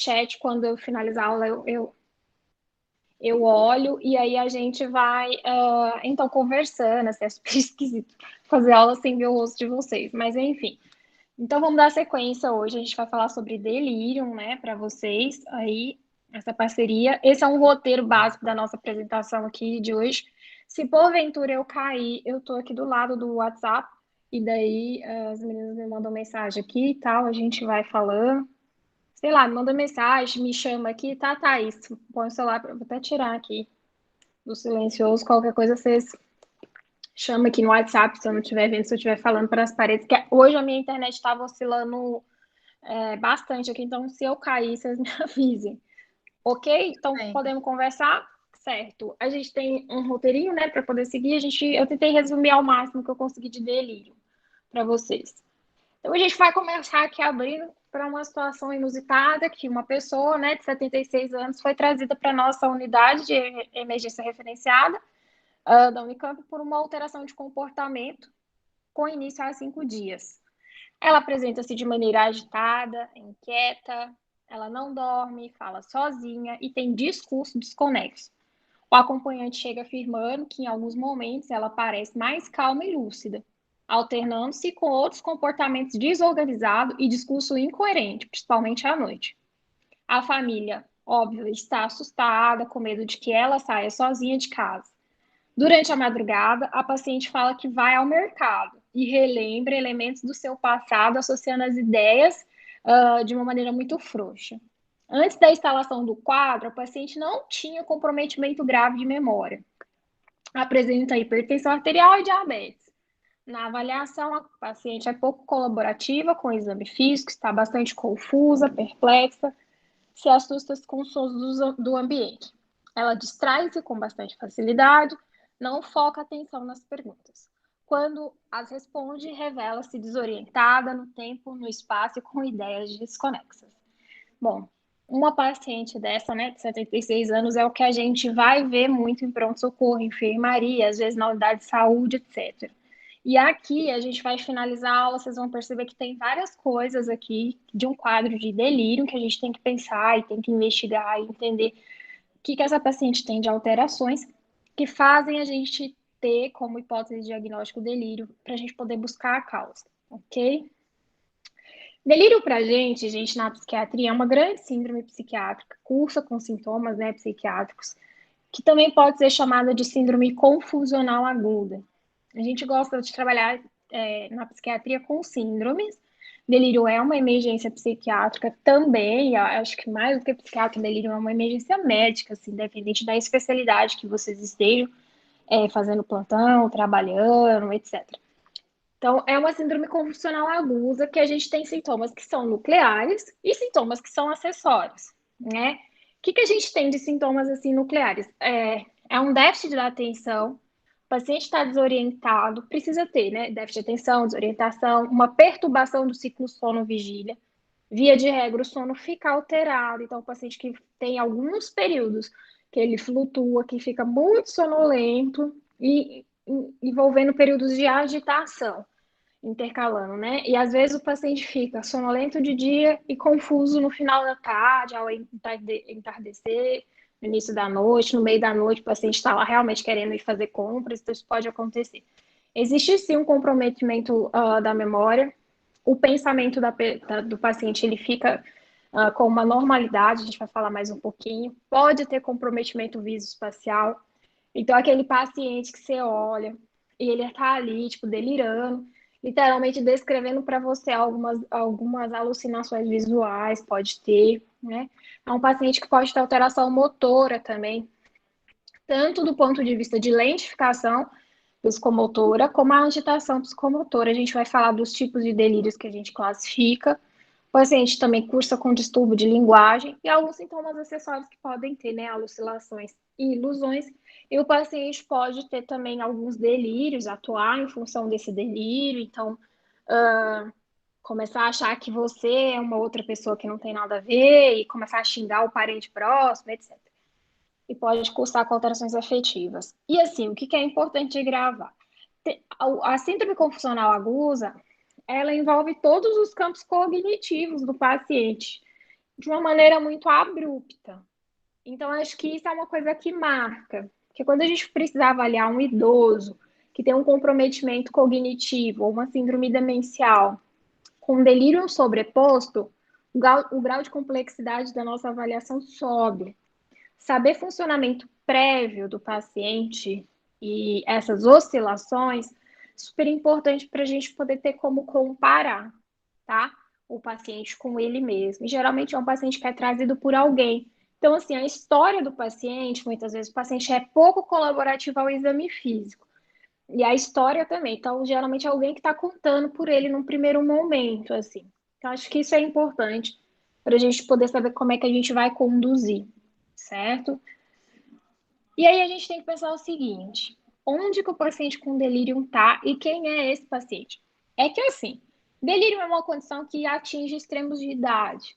chat, quando eu finalizar a aula, eu olho e aí a gente vai, então, conversando, assim, é super esquisito fazer aula sem ver o rosto de vocês, mas enfim. Então, vamos dar sequência hoje, a gente vai falar sobre Delirium, né, para vocês, aí, essa parceria. Esse é um roteiro básico da nossa apresentação aqui de hoje. Se porventura eu cair, eu tô aqui do lado do WhatsApp, e daí as meninas me mandam mensagem aqui e tal, a gente vai falando. Sei lá, me manda mensagem, me chama aqui, tá, Thaís? Põe o celular, vou até tirar aqui do silencioso, qualquer coisa vocês chamam aqui no WhatsApp, se eu não estiver vendo, se eu estiver falando para as paredes, que hoje a minha internet estava oscilando bastante aqui, então se eu cair, vocês me avisem. Ok? Então Bem, podemos conversar? Certo. A gente tem um roteirinho, né, para poder seguir. Eu tentei resumir ao máximo que eu consegui de delírio para vocês. Então, a gente vai começar aqui abrindo para uma situação inusitada que uma pessoa, né, de 76 anos foi trazida para a nossa unidade de emergência referenciada da Unicamp por uma alteração de comportamento com início há 5 dias. Ela apresenta-se de maneira agitada, inquieta, ela não dorme, fala sozinha e tem discurso desconexo. O acompanhante chega afirmando que, em alguns momentos, ela parece mais calma e lúcida, alternando-se com outros comportamentos desorganizados e discurso incoerente, principalmente à noite. A família, óbvio, está assustada, com medo de que ela saia sozinha de casa. Durante a madrugada, a paciente fala que vai ao mercado e relembra elementos do seu passado, associando as ideias de uma maneira muito frouxa. Antes da instalação do quadro, a paciente não tinha comprometimento grave de memória. Apresenta hipertensão arterial e diabetes. Na avaliação, a paciente é pouco colaborativa com o exame físico, está bastante confusa, perplexa, se assusta com os sons do ambiente. Ela distrai-se com bastante facilidade, não foca atenção nas perguntas. Quando as responde, revela-se desorientada no tempo, no espaço e com ideias desconexas. Bom, uma paciente dessa, né, de 76 anos, é o que a gente vai ver muito em pronto-socorro, enfermaria, às vezes na unidade de saúde, etc. E aqui a gente vai finalizar a aula, vocês vão perceber que tem várias coisas aqui de um quadro de delírio que a gente tem que pensar e tem que investigar e entender o que essa paciente tem de alterações que fazem a gente ter como hipótese de diagnóstico delírio para a gente poder buscar a causa, ok? Delírio para a gente, na psiquiatria, é uma grande síndrome psiquiátrica, cursa com sintomas, né, psiquiátricos, que também pode ser chamada de síndrome confusional aguda. A gente gosta de trabalhar na psiquiatria com síndromes. Delírio é uma emergência psiquiátrica também, acho que mais do que psiquiatra, delírio é uma emergência médica, assim, independente da especialidade que vocês estejam fazendo plantão, trabalhando, etc. Então, é uma síndrome convulsional aguda que a gente tem sintomas que são nucleares e sintomas que são acessórios, né? O que a gente tem de sintomas assim nucleares? É um déficit da atenção, o paciente está desorientado, precisa ter, né? Déficit de atenção, desorientação, uma perturbação do ciclo sono-vigília. Via de regra, o sono fica alterado, então o paciente que tem alguns períodos que ele flutua, que fica muito sonolento e envolvendo períodos de agitação intercalando, né? E às vezes o paciente fica sonolento de dia e confuso no final da tarde, ao entardecer, no início da noite, no meio da noite, o paciente está lá realmente querendo ir fazer compras, então isso pode acontecer. Existe sim um comprometimento da memória, o pensamento do paciente ele fica com uma normalidade, a gente vai falar mais um pouquinho, pode ter comprometimento visoespacial, então aquele paciente que você olha e ele está ali, tipo, delirando, literalmente descrevendo para você algumas alucinações visuais, pode ter, né? É um paciente que pode ter alteração motora também, tanto do ponto de vista de lentificação psicomotora, como a agitação psicomotora. A gente vai falar dos tipos de delírios que a gente classifica. O paciente também cursa com distúrbio de linguagem e alguns sintomas acessórios que podem ter, né, alucinações e ilusões. E o paciente pode ter também alguns delírios, atuar em função desse delírio. Então, começar a achar que você é uma outra pessoa que não tem nada a ver e começar a xingar o parente próximo, etc. E pode cursar com alterações afetivas. E assim, o que é importante de gravar? A síndrome confusional aguda, ela envolve todos os campos cognitivos do paciente. de uma maneira muito abrupta. Então, acho que isso é uma coisa que marca. Porque quando a gente precisa avaliar um idoso que tem um comprometimento cognitivo ou uma síndrome demencial com delírio sobreposto, o grau de complexidade da nossa avaliação sobe. Saber funcionamento prévio do paciente e essas oscilações, super importante para a gente poder ter como comparar, tá? O paciente com ele mesmo. E, geralmente é um paciente que é trazido por alguém. Então, assim, a história do paciente, muitas vezes o paciente é pouco colaborativo ao exame físico. E a história também. Então, geralmente é alguém que está contando por ele num primeiro momento, assim. Então, acho que isso é importante para a gente poder saber como é que a gente vai conduzir, certo? E aí a gente tem que pensar o seguinte: onde que o paciente com delírio está e quem é esse paciente? É que assim, delírio é uma condição que atinge extremos de idade.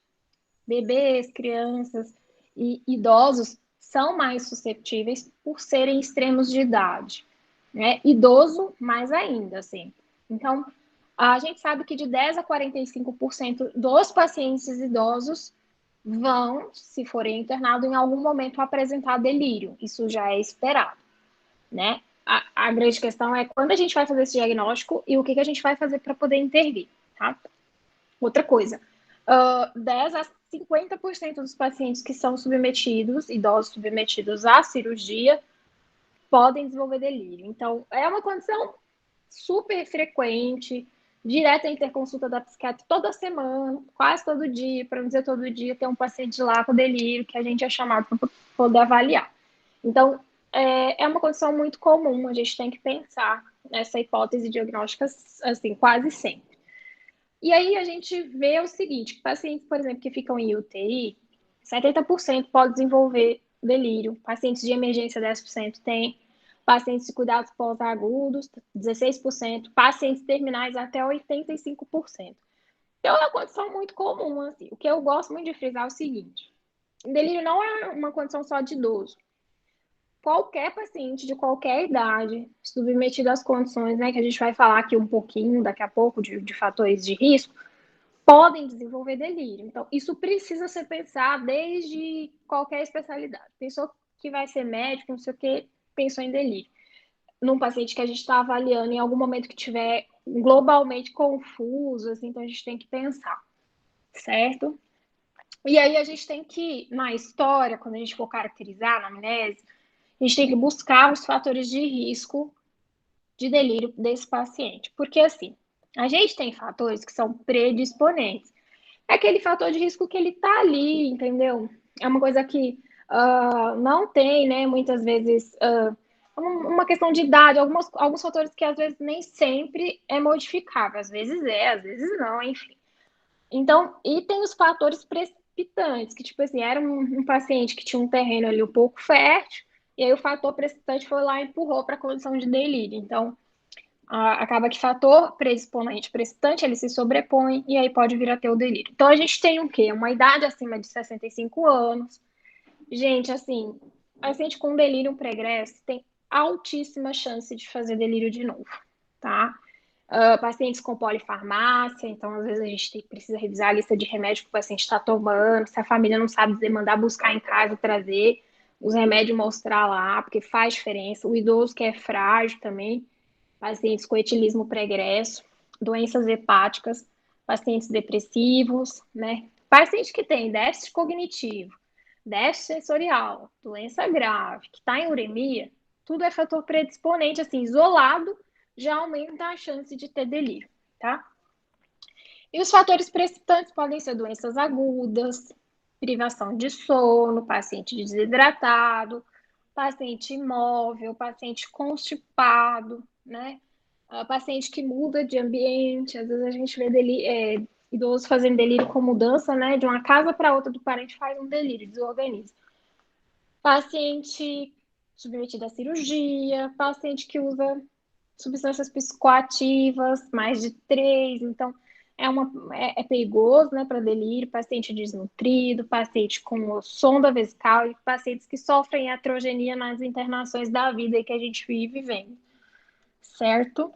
Bebês, crianças e idosos são mais suscetíveis por serem extremos de idade, né? Idoso, mais ainda, assim. Então, a gente sabe que de 10 a 45% dos pacientes idosos vão, se forem internados, em algum momento apresentar delírio. Isso já é esperado, né? A grande questão é quando a gente vai fazer esse diagnóstico e o que a gente vai fazer para poder intervir, tá? Outra coisa, 10 a 50% dos pacientes que são submetidos, idosos submetidos à cirurgia, podem desenvolver delírio. Então, é uma condição super frequente, direta interconsulta da psiquiatra toda semana, quase todo dia, para não dizer todo dia, tem um paciente lá com delírio que a gente é chamado para poder avaliar. Então, é uma condição muito comum, a gente tem que pensar nessa hipótese diagnóstica, assim, quase sempre. E aí a gente vê o seguinte, pacientes, por exemplo, que ficam em UTI, 70% pode desenvolver delírio, pacientes de emergência 10% tem, pacientes de cuidados pós-agudos 16%, pacientes terminais até 85%. Então é uma condição muito comum, assim. O que eu gosto muito de frisar é o seguinte, delírio não é uma condição só de idoso. Qualquer paciente de qualquer idade, submetido às condições, né, que a gente vai falar aqui um pouquinho, daqui a pouco, de fatores de risco, podem desenvolver delírio. Então, isso precisa ser pensado desde qualquer especialidade. Pensou que vai ser médico, não sei o que, pensou em delírio. Num paciente que a gente está avaliando em algum momento que tiver globalmente confuso, assim, então a gente tem que pensar, certo? E aí a gente tem que, na história, quando a gente for caracterizar na amnese, a gente tem que buscar os fatores de risco de delírio desse paciente. Porque, assim, a gente tem fatores que são predisponentes. É aquele fator de risco que ele tá ali, entendeu? É uma coisa que não tem, né? Muitas vezes uma questão de idade, alguns fatores que às vezes nem sempre é modificável, às vezes não, enfim. Então, e tem os fatores precipitantes, que tipo assim, era um paciente que tinha um terreno ali um pouco fértil, e aí o fator precipitante foi lá e empurrou para a condição de delírio. Então, acaba que fator predisponente precipitante, ele se sobrepõe e aí pode vir a ter o delírio. Então, a gente tem o quê? Uma idade acima de 65 anos. Gente, assim, paciente com delírio pregresso tem altíssima chance de fazer delírio de novo, tá? Pacientes com polifarmácia, então às vezes a gente precisa revisar a lista de remédios que o paciente está tomando, se a família não sabe dizer, mandar buscar em casa, trazer os remédios, mostrar lá, porque faz diferença. O idoso que é frágil também, pacientes com etilismo pregresso, doenças hepáticas, pacientes depressivos, né? Paciente que tem déficit cognitivo, déficit sensorial, doença grave, que está em uremia, tudo é fator predisponente, assim, isolado, já aumenta a chance de ter delírio, tá? E os fatores precipitantes podem ser doenças agudas, privação de sono, paciente desidratado, paciente imóvel, paciente constipado, né? Paciente que muda de ambiente, às vezes a gente vê idoso fazendo delírio com mudança, né? De uma casa para outra do parente faz um delírio, desorganiza. Paciente submetido à cirurgia, paciente que usa substâncias psicoativas, mais de três, então é perigoso, né, para delírio, paciente desnutrido, paciente com sonda vesical e pacientes que sofrem iatrogenia nas internações da vida que a gente vive vivendo, certo?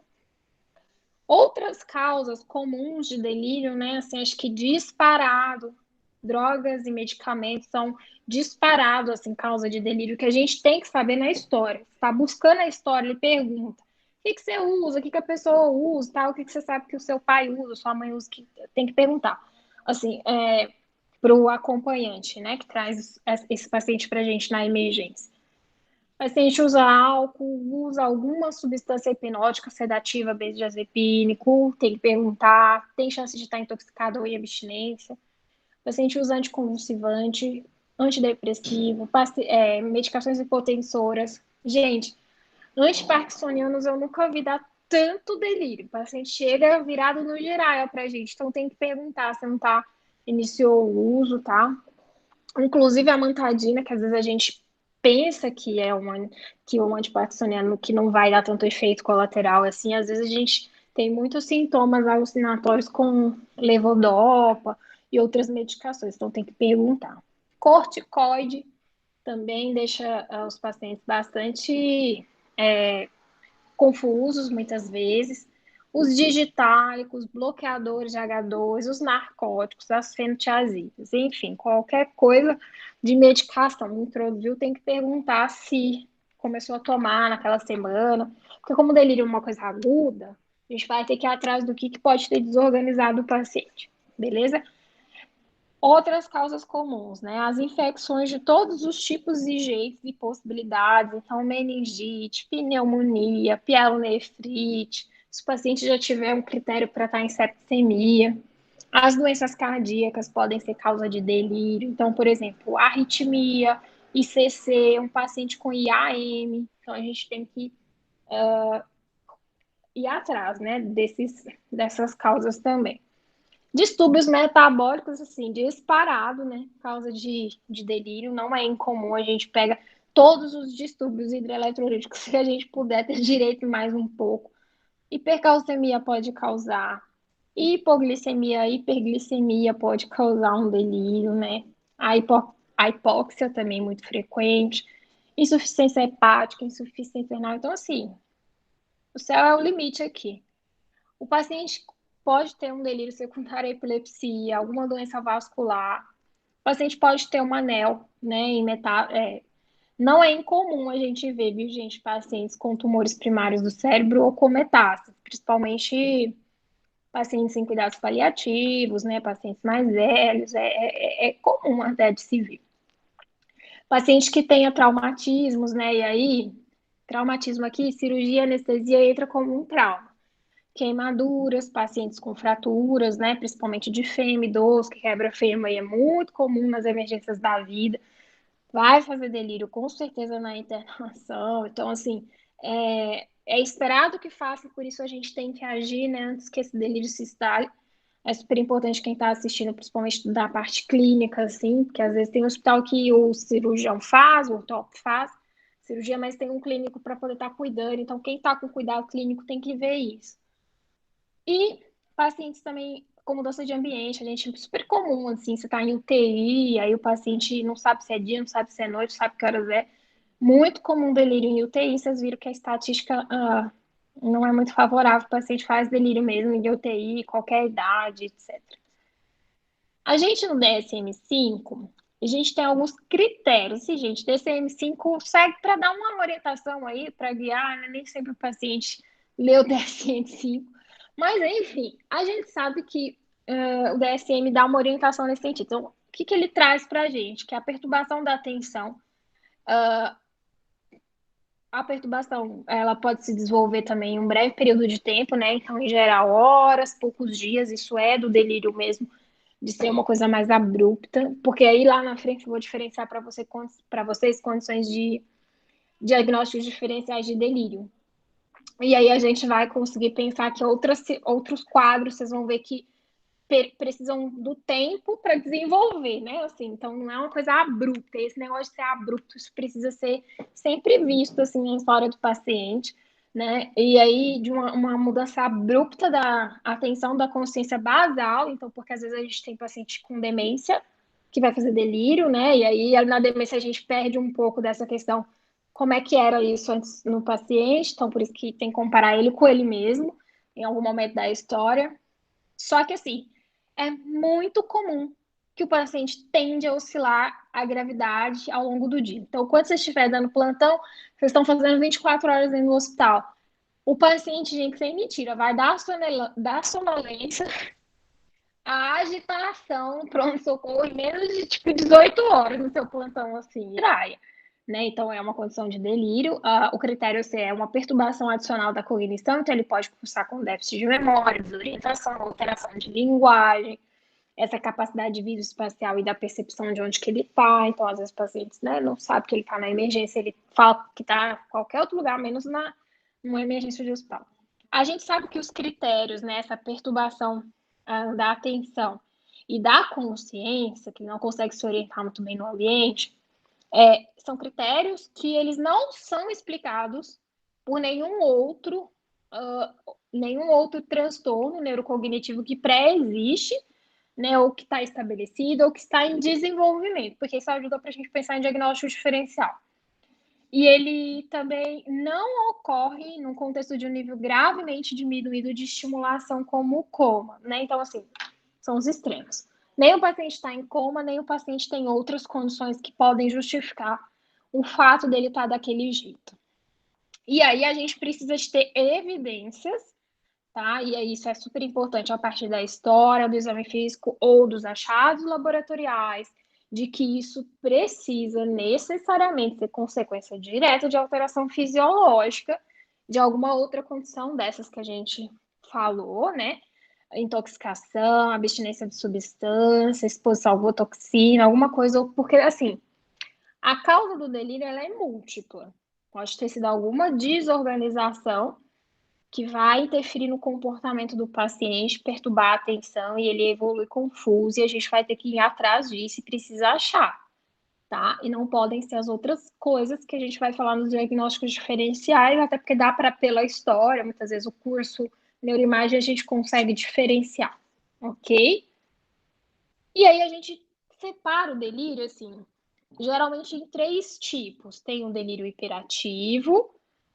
Outras causas comuns de delírio, né, assim, acho que disparado, drogas e medicamentos são disparados, assim, causa de delírio, que a gente tem que saber na história. Está buscando a história, ele pergunta, o que você usa, o que a pessoa usa, tal, o que você sabe que o seu pai usa, sua mãe usa, que tem que perguntar. Assim, para o acompanhante, né, que traz esse paciente para a gente na emergência. O paciente usa álcool, usa alguma substância hipnótica, sedativa, benzodiazepínico, tem que perguntar, tem chance de estar intoxicado ou em abstinência. O paciente usa anticonvulsivante, antidepressivo, medicações hipotensoras. Gente, antiparkinsonianos eu nunca vi dar tanto delírio. O paciente chega virado no giraia pra gente, então tem que perguntar se não tá, iniciou o uso, tá? Inclusive a amantadina, que às vezes a gente pensa que o antiparkinsoniano que não vai dar tanto efeito colateral assim, às vezes a gente tem muitos sintomas alucinatórios com levodopa e outras medicações, então tem que perguntar. Corticoide também deixa os pacientes bastante confusos muitas vezes. Os digitálicos, bloqueadores de H2, os narcóticos, as fenotiazidas, enfim, qualquer coisa de medicação introduziu, tem que perguntar se começou a tomar naquela semana, porque como o delírio é uma coisa aguda, a gente vai ter que ir atrás do que pode ter desorganizado o paciente, beleza? Outras causas comuns, né? As infecções de todos os tipos e jeitos e possibilidades, então meningite, pneumonia, pielonefrite, se o paciente já tiver um critério para estar em septicemia. As doenças cardíacas podem ser causa de delírio, então, por exemplo, arritmia, ICC, um paciente com IAM, então a gente tem que ir atrás, né, dessas causas também. Distúrbios metabólicos, assim, disparado, né? Causa de delírio. Não é incomum, a gente pega todos os distúrbios hidroeletrolíticos que a gente puder ter direito mais um pouco. Hipercalcemia pode causar, hipoglicemia, hiperglicemia pode causar um delírio, né? A hipóxia também é muito frequente, insuficiência hepática, insuficiência renal. Então, assim, o céu é o limite aqui. O paciente pode ter um delírio secundário à epilepsia, alguma doença vascular. O paciente pode ter uma anel, né, não é incomum a gente ver, viu, gente, pacientes com tumores primários do cérebro ou com metástase, principalmente pacientes em cuidados paliativos, né, pacientes mais velhos, é comum até de se ver. Paciente que tenha traumatismos, né, e aí, traumatismo aqui, cirurgia, anestesia entra como um trauma. Queimaduras, pacientes com fraturas, né, principalmente de fêmur, idoso, que quebra fêmur, é muito comum nas emergências da vida, vai fazer delírio com certeza na internação, então, assim, é esperado que faça, por isso a gente tem que agir, né, antes que esse delírio se instale. É super importante quem está assistindo, principalmente da parte clínica, assim, porque às vezes tem hospital que o cirurgião faz, o ortope faz cirurgia, mas tem um clínico para poder estar cuidando, então quem está com cuidado clínico tem que ver isso. E pacientes também com mudança de ambiente, a gente é super comum, assim, você está em UTI, aí o paciente não sabe se é dia, não sabe se é noite, não sabe que horas é. Muito comum delírio em UTI, vocês viram que a estatística não é muito favorável, o paciente faz delírio mesmo em UTI, qualquer idade, etc. A gente no DSM-5, a gente tem alguns critérios, e, gente, DSM-5 segue para dar uma orientação aí, para guiar, né? Nem sempre o paciente lê o DSM-5, mas, enfim, a gente sabe que o DSM dá uma orientação nesse sentido. Então, o que ele traz para a gente? Que a perturbação da atenção, a perturbação, ela pode se desenvolver também em um breve período de tempo, né? Então, em geral, horas, poucos dias, isso é do delírio mesmo, de ser uma coisa mais abrupta, porque aí lá na frente eu vou diferenciar para vocês condições de diagnósticos diferenciais de delírio. E aí a gente vai conseguir pensar que outros quadros vocês vão ver que precisam do tempo para desenvolver, né? Assim, então não é uma coisa abrupta. Esse negócio de ser abrupto, isso precisa ser sempre visto assim na história do paciente, né? E aí de uma mudança abrupta da atenção da consciência basal, então porque às vezes a gente tem paciente com demência que vai fazer delírio, né? E aí na demência a gente perde um pouco dessa questão como é que era isso antes no paciente, então por isso que tem que comparar ele com ele mesmo em algum momento da história. Só que assim, é muito comum que o paciente tende a oscilar a gravidade ao longo do dia. Então, quando você estiver dando plantão, vocês estão fazendo 24 horas dentro do hospital. O paciente, gente, sem mentira, vai dar sonolência, a agitação, pronto-socorro em menos de tipo 18 horas no seu plantão, assim, praia. Né? Então, é uma condição de delírio. O critério C é uma perturbação adicional da cognição, então ele pode cursar com déficit de memória, desorientação, alteração de linguagem, essa capacidade de vídeo espacial e da percepção de onde que ele está. Então, às vezes, pacientes, né, não sabem que ele está na emergência, ele fala que está em qualquer outro lugar, menos numa emergência de hospital. A gente sabe que os critérios, né, essa perturbação da atenção e da consciência, que não consegue se orientar muito bem no ambiente, são critérios que eles não são explicados por nenhum outro transtorno neurocognitivo que pré-existe, né, ou que está estabelecido, ou que está em desenvolvimento, porque isso ajuda para a gente pensar em diagnóstico diferencial. E ele também não ocorre num contexto de um nível gravemente diminuído de estimulação como o coma, né? Então, assim, são os extremos. Nem o paciente está em coma, nem o paciente tem outras condições que podem justificar o fato dele estar daquele jeito. E aí a gente precisa de ter evidências, tá? E aí isso é super importante a partir da história, do exame físico ou dos achados laboratoriais, de que isso precisa necessariamente ser consequência direta de alteração fisiológica de alguma outra condição dessas que a gente falou, né? Intoxicação, abstinência de substância, exposição à alvotoxina, alguma coisa, porque assim, a causa do delírio ela é múltipla. Pode ter sido alguma desorganização que vai interferir no comportamento do paciente, perturbar a atenção e ele evolui confuso e a gente vai ter que ir atrás disso e precisa achar, tá? E não podem ser as outras coisas que a gente vai falar nos diagnósticos diferenciais, até porque dá para, pela história, muitas vezes o curso neuroimagem a gente consegue diferenciar, ok? E aí a gente separa o delírio, assim, geralmente em 3 tipos. Tem o delírio hiperativo,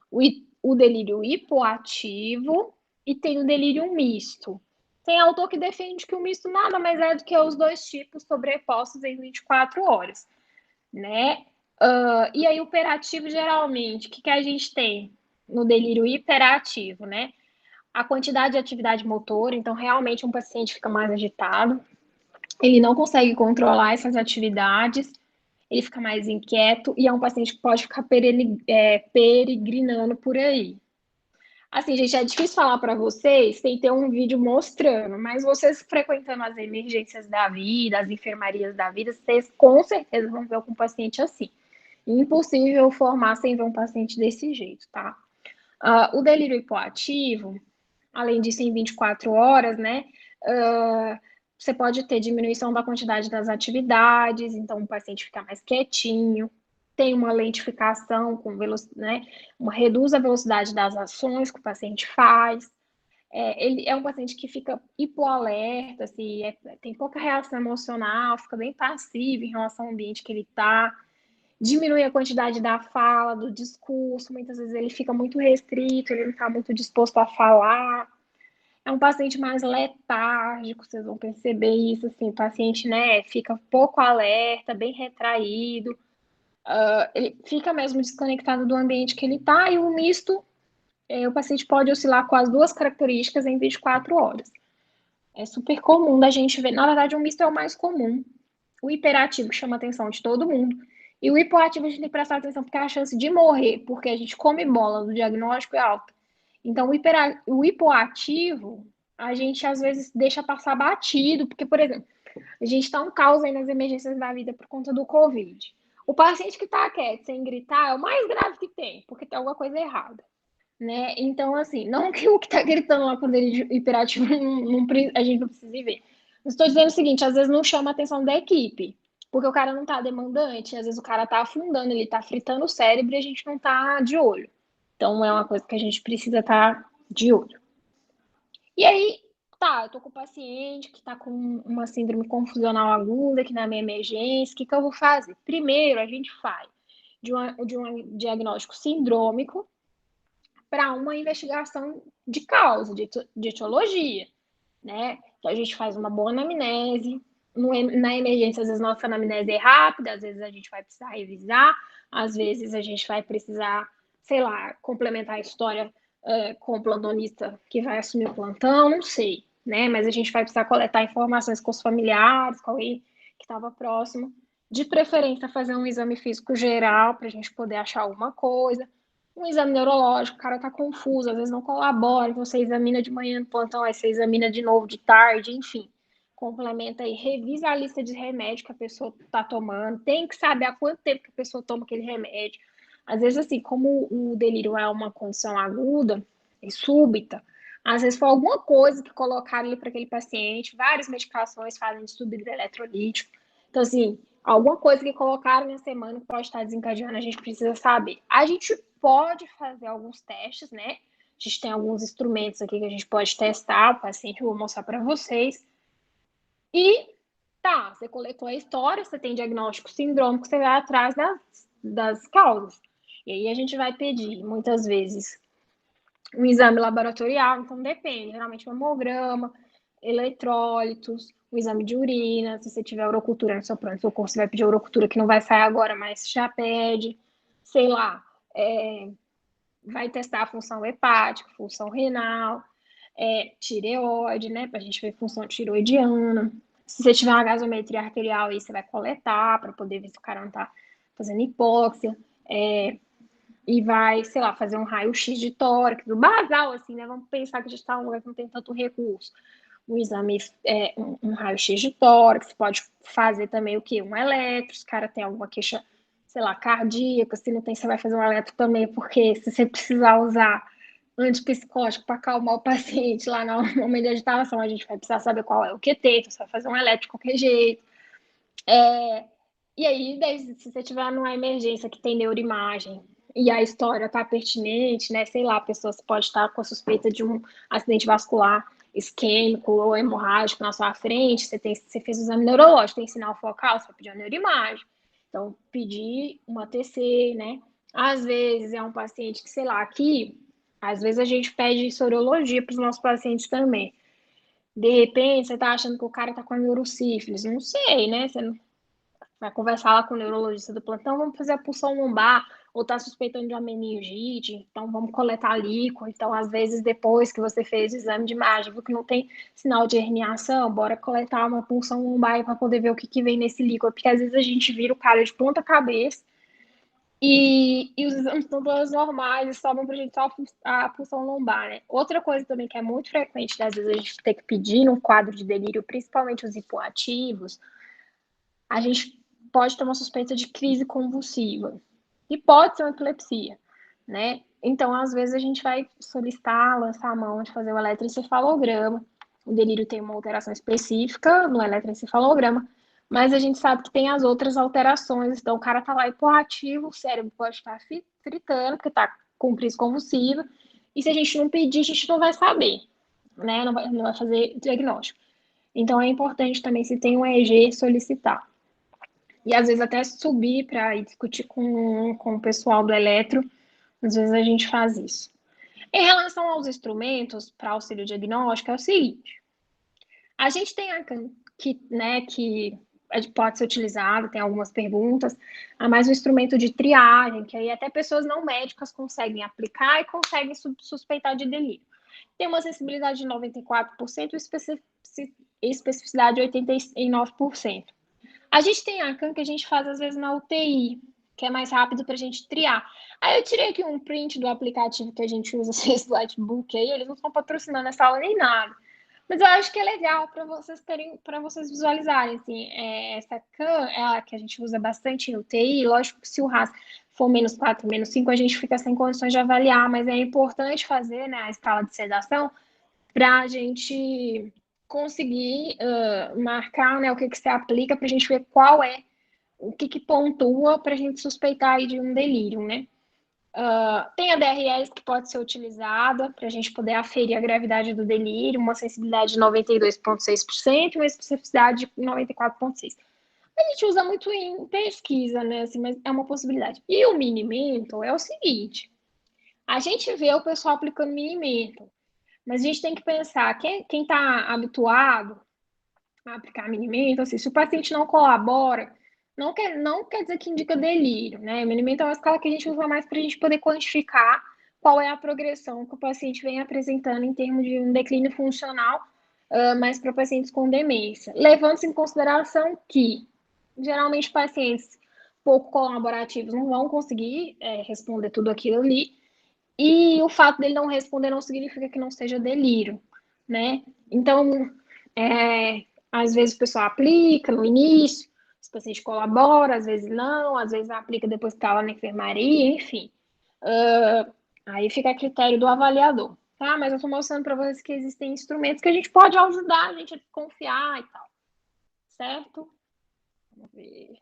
o delírio hipoativo e tem o delírio misto. Tem autor que defende que o misto nada mais é do que os 2 tipos sobrepostos em 24 horas, né? E aí o hiperativo, geralmente, o que a gente tem no delírio hiperativo, né? A quantidade de atividade motora, então realmente um paciente fica mais agitado, ele não consegue controlar essas atividades, ele fica mais inquieto e é um paciente que pode ficar peregrinando por aí. Assim, gente, é difícil falar para vocês sem ter um vídeo mostrando, mas vocês frequentando as emergências da vida, as enfermarias da vida, vocês com certeza vão ver algum paciente assim. Impossível formar sem ver um paciente desse jeito, tá? O delírio hipoativo, além disso, em 24 horas, né? Você pode ter diminuição da quantidade das atividades, então o paciente fica mais quietinho, tem uma lentificação com velocidade, né? Reduz a velocidade das ações que o paciente faz. Ele é um paciente que fica hipoalerta, assim, tem pouca reação emocional, fica bem passivo em relação ao ambiente que ele está. Diminui a quantidade da fala, do discurso, muitas vezes ele fica muito restrito, ele não está muito disposto a falar. É um paciente mais letárgico, vocês vão perceber isso, assim, o paciente, né, fica pouco alerta, bem retraído, ele fica mesmo desconectado do ambiente que ele está, e o misto, o paciente pode oscilar com as 2 características em 24 horas. É super comum da gente ver, na verdade, o misto é o mais comum. O hiperativo chama a atenção de todo mundo, e o hipoativo a gente tem que prestar atenção porque a chance de morrer, porque a gente come bola do diagnóstico é alta. Então, o hipoativo, a gente às vezes deixa passar batido, porque, por exemplo, a gente está um caos aí nas emergências da vida por conta do Covid. O paciente que está quieto, sem gritar, é o mais grave que tem, porque tem alguma coisa errada. Né? Então, assim, não que o que está gritando lá quando ele é hiperativo a gente não precisa ver. Estou dizendo o seguinte, às vezes não chama a atenção da equipe, porque o cara não está demandante, às vezes o cara está afundando, ele está fritando o cérebro e a gente não está de olho. Então, é uma coisa que a gente precisa estar de olho. E aí, tá, eu tô com o paciente que tá com uma síndrome confusional aguda aqui na minha emergência, o que eu vou fazer? Primeiro, a gente faz de um diagnóstico sindrômico para uma investigação de causa, de etiologia, né? Então, a gente faz uma boa anamnese, Na emergência, às vezes nossa anamnese é rápida, às vezes a gente vai precisar revisar, às vezes a gente vai precisar, sei lá, complementar a história com o plantonista que vai assumir o plantão, não sei, né? Mas a gente vai precisar coletar informações com os familiares, com alguém que estava próximo. De preferência, fazer um exame físico geral para a gente poder achar alguma coisa. Um exame neurológico, o cara tá confuso, às vezes não colabora, então você examina de manhã no plantão, aí você examina de novo de tarde, enfim. Complementa aí, revisa a lista de remédio que a pessoa está tomando, tem que saber há quanto tempo que a pessoa toma aquele remédio. Às vezes, assim, como o delírio é uma condição aguda e súbita, às vezes foi alguma coisa que colocaram ali para aquele paciente, várias medicações fazem distúrbio eletrolítico. Então, assim, alguma coisa que colocaram na semana que pode estar desencadeando, a gente precisa saber. A gente pode fazer alguns testes, né? A gente tem alguns instrumentos aqui que a gente pode testar o paciente, eu vou mostrar para vocês. E tá, você coletou a história, você tem diagnóstico sindrômico, você vai atrás das causas. E aí a gente vai pedir, muitas vezes, um exame laboratorial, então depende, geralmente mamograma, eletrólitos, um exame de urina, se você tiver urocultura no seu pronto-socorro, você vai pedir urocultura que não vai sair agora, mas já pede, sei lá, vai testar a função hepática, função renal, tireoide, né, pra gente ver função tiroidiana. Se você tiver uma gasometria arterial aí, você vai coletar para poder ver se o cara não tá fazendo hipóxia. E vai, sei lá, fazer um raio-x de tórax, do basal, assim, né? Vamos pensar que a gente está num lugar que não tem tanto recurso. Um exame, um raio-x de tórax, pode fazer também o quê? Um eletro, se o cara tem alguma queixa, sei lá, cardíaca, se não tem, você vai fazer um eletro também, porque se você precisar usar antipsicótico para acalmar o paciente lá no momento de agitação, a gente vai precisar saber qual é o QT, então você vai fazer um eletro de qualquer jeito. E aí, se você tiver numa emergência que tem neuroimagem e a história está pertinente, né? Sei lá, a pessoa pode estar com a suspeita de um acidente vascular isquêmico ou hemorrágico na sua frente, você fez o exame neurológico, tem sinal focal, você vai pedir uma neuroimagem. Então, pedir uma TC, né? Às vezes é um paciente que, sei lá, aqui, às vezes a gente pede sorologia para os nossos pacientes também. De repente, você está achando que o cara está com a neurocífilis, não sei, né? Você não vai conversar lá com o neurologista do plantão, vamos fazer a punção lombar, ou tá suspeitando de uma meningite, então vamos coletar líquido. Então, às vezes, depois que você fez o exame de imagem, viu que não tem sinal de herniação, bora coletar uma punção lombar para poder ver o que vem nesse líquido, porque às vezes a gente vira o cara de ponta cabeça e os exames estão todos normais e sobram para a gente só a punção lombar, né? Outra coisa também que é muito frequente, às vezes a gente tem que pedir num quadro de delírio, principalmente os hipoativos, a gente pode ter uma suspeita de crise convulsiva e pode ser uma epilepsia, né? Então, às vezes, a gente vai solicitar, lançar a mão de fazer o eletroencefalograma. O delírio tem uma alteração específica no eletroencefalograma, mas a gente sabe que tem as outras alterações. Então, o cara tá lá hipoativo, o cérebro pode estar fritando, porque tá com crise convulsiva, e se a gente não pedir, a gente não vai saber, né? Não vai fazer diagnóstico. Então, é importante também, se tem um EG, solicitar. E às vezes até subir para ir discutir com o pessoal do eletro, às vezes a gente faz isso. Em relação aos instrumentos para auxílio diagnóstico, é o seguinte: a gente tem a que, né, que pode ser utilizado, tem algumas perguntas, mas o instrumento de triagem, que aí até pessoas não médicas conseguem aplicar e conseguem suspeitar de delírio. Tem uma sensibilidade de 94% e especificidade de 89%. A gente tem a CAN que a gente faz às vezes na UTI, que é mais rápido para a gente triar. Aí eu tirei aqui um print do aplicativo que a gente usa, esse Flightbook aí, eles não estão patrocinando essa aula nem nada. Mas eu acho que é legal para vocês terem, para vocês visualizarem, assim, essa CAN é a que a gente usa bastante em UTI, lógico que se o RAS for -4, -5, a gente fica sem condições de avaliar, mas é importante fazer, né, a escala de sedação para a gente conseguir marcar, né, o que se aplica para a gente ver qual é, o que pontua para a gente suspeitar aí de um delírio, né? Tem a DRS que pode ser utilizada para a gente poder aferir a gravidade do delírio, uma sensibilidade de 92,6% e uma especificidade de 94,6%. A gente usa muito em pesquisa, né? Assim, mas é uma possibilidade. E o Mini-Mental é o seguinte: a gente vê o pessoal aplicando Mini-Mental, mas a gente tem que pensar, quem está habituado aplicar Minimento, assim, se o paciente não colabora, não quer dizer que indica delírio, né? Minimento é uma escala que a gente usa mais para a gente poder quantificar qual é a progressão que o paciente vem apresentando em termos de um declínio funcional, mas para pacientes com demência. Levando-se em consideração que, geralmente, pacientes pouco colaborativos não vão conseguir responder tudo aquilo ali, e o fato dele não responder não significa que não seja delírio, né? Então, às vezes o pessoal aplica no início, os pacientes colaboram, às vezes não, às vezes aplica depois que está lá na enfermaria, enfim. Aí fica a critério do avaliador, tá? Mas eu estou mostrando para vocês que existem instrumentos que a gente pode ajudar a gente a confiar e tal, certo? Vamos ver.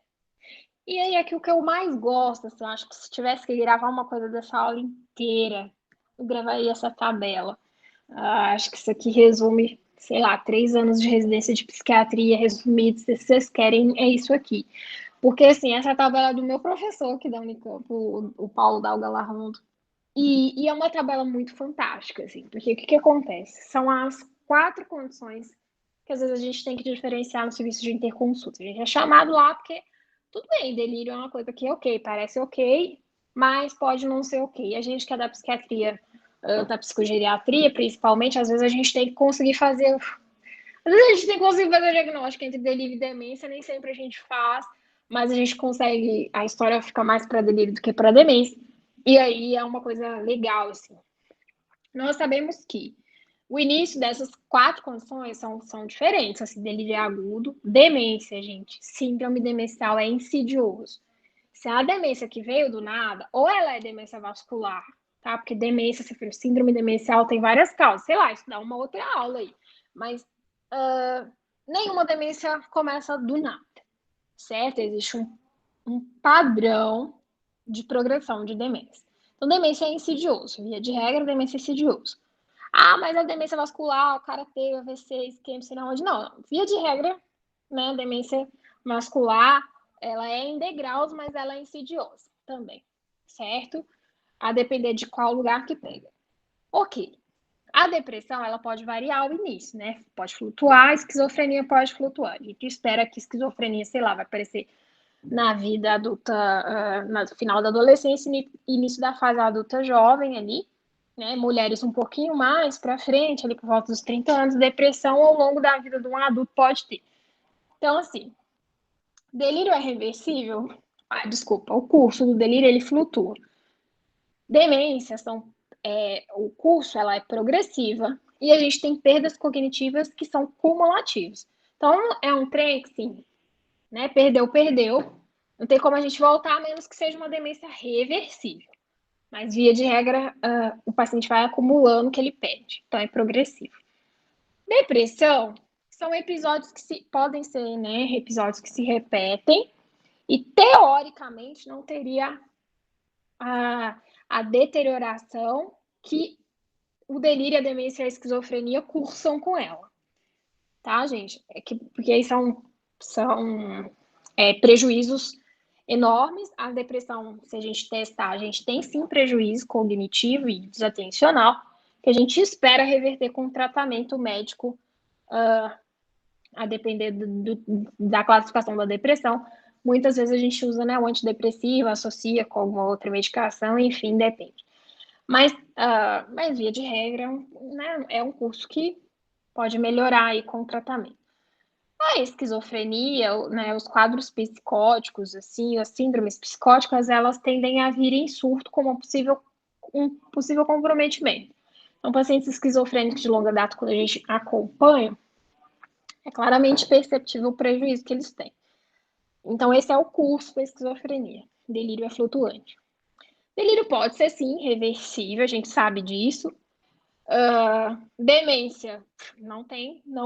E aí, aqui o que eu mais gosto, assim, eu acho que se tivesse que gravar uma coisa dessa aula inteira, eu gravaria essa tabela. Acho que isso aqui resume, sei lá, 3 anos de residência de psiquiatria resumidos, se vocês querem, é isso aqui. Porque, assim, essa tabela é do meu professor aqui da Unicamp, o Paulo Dalgalarrondo, e é uma tabela muito fantástica, assim, porque o que acontece? São as 4 condições que às vezes a gente tem que diferenciar no serviço de interconsulta. A gente é chamado lá porque, tudo bem, delírio é uma coisa que é ok, parece ok, mas pode não ser ok. A gente que é da psiquiatria, da psicogeriatria, principalmente, às vezes a gente tem que conseguir fazer. Às vezes a gente tem que conseguir fazer o diagnóstico entre delírio e demência, nem sempre a gente faz, mas a gente consegue. A história fica mais para delírio do que para demência. E aí é uma coisa legal, assim. Nós sabemos que o início dessas 4 condições são diferentes, assim, delírio é agudo, demência, gente, síndrome demencial é insidioso. Se a demência que veio do nada, ou ela é demência vascular, tá? Porque demência, se for síndrome demencial, tem várias causas. Sei lá, isso dá uma outra aula aí. Mas nenhuma demência começa do nada, certo? Existe um padrão de progressão de demência. Então, demência é insidioso. Via de regra, demência é insidioso. Ah, mas a demência vascular, o cara teve AVC, isquemia, sei lá onde. Não, via de regra, né, a demência vascular, ela é em degraus, mas ela é insidiosa também, certo? A depender de qual lugar que pega. Ok. A depressão, ela pode variar ao início, né? Pode flutuar, a esquizofrenia pode flutuar. A gente espera que esquizofrenia, sei lá, vai aparecer na vida adulta, no final da adolescência e início da fase adulta jovem ali, né? Mulheres um pouquinho mais para frente, ali por volta dos 30 anos, depressão ao longo da vida de um adulto pode ter. Então, assim, delírio é reversível? Ah, desculpa, o curso do delírio, ele flutua. Demência, o curso, ela é progressiva e a gente tem perdas cognitivas que são cumulativas. Então, é um trem que, sim, né, perdeu, não tem como a gente voltar, a menos que seja uma demência reversível. Mas, via de regra, o paciente vai acumulando o que ele perde. Então, é progressivo. Depressão são episódios que podem ser, né, episódios que se repetem e, teoricamente, não teria a deterioração que o delírio, a demência e a esquizofrenia cursam com ela. Tá, gente? Porque aí são prejuízos enormes. A depressão, se a gente testar, a gente tem sim prejuízo cognitivo e desatencional, que a gente espera reverter com tratamento médico, a depender da classificação da depressão. Muitas vezes a gente usa, né, o antidepressivo, associa com alguma outra medicação, enfim, depende. Mas via de regra, né, é um curso que pode melhorar aí com o tratamento. A esquizofrenia, né, os quadros psicóticos, assim, as síndromes psicóticas, elas tendem a vir em surto como um possível comprometimento. Então, pacientes esquizofrênicos de longa data, quando a gente acompanha, é claramente perceptível o prejuízo que eles têm. Então, esse é o curso da esquizofrenia. Delírio é flutuante. Delírio pode ser, sim, reversível, a gente sabe disso. Demência, não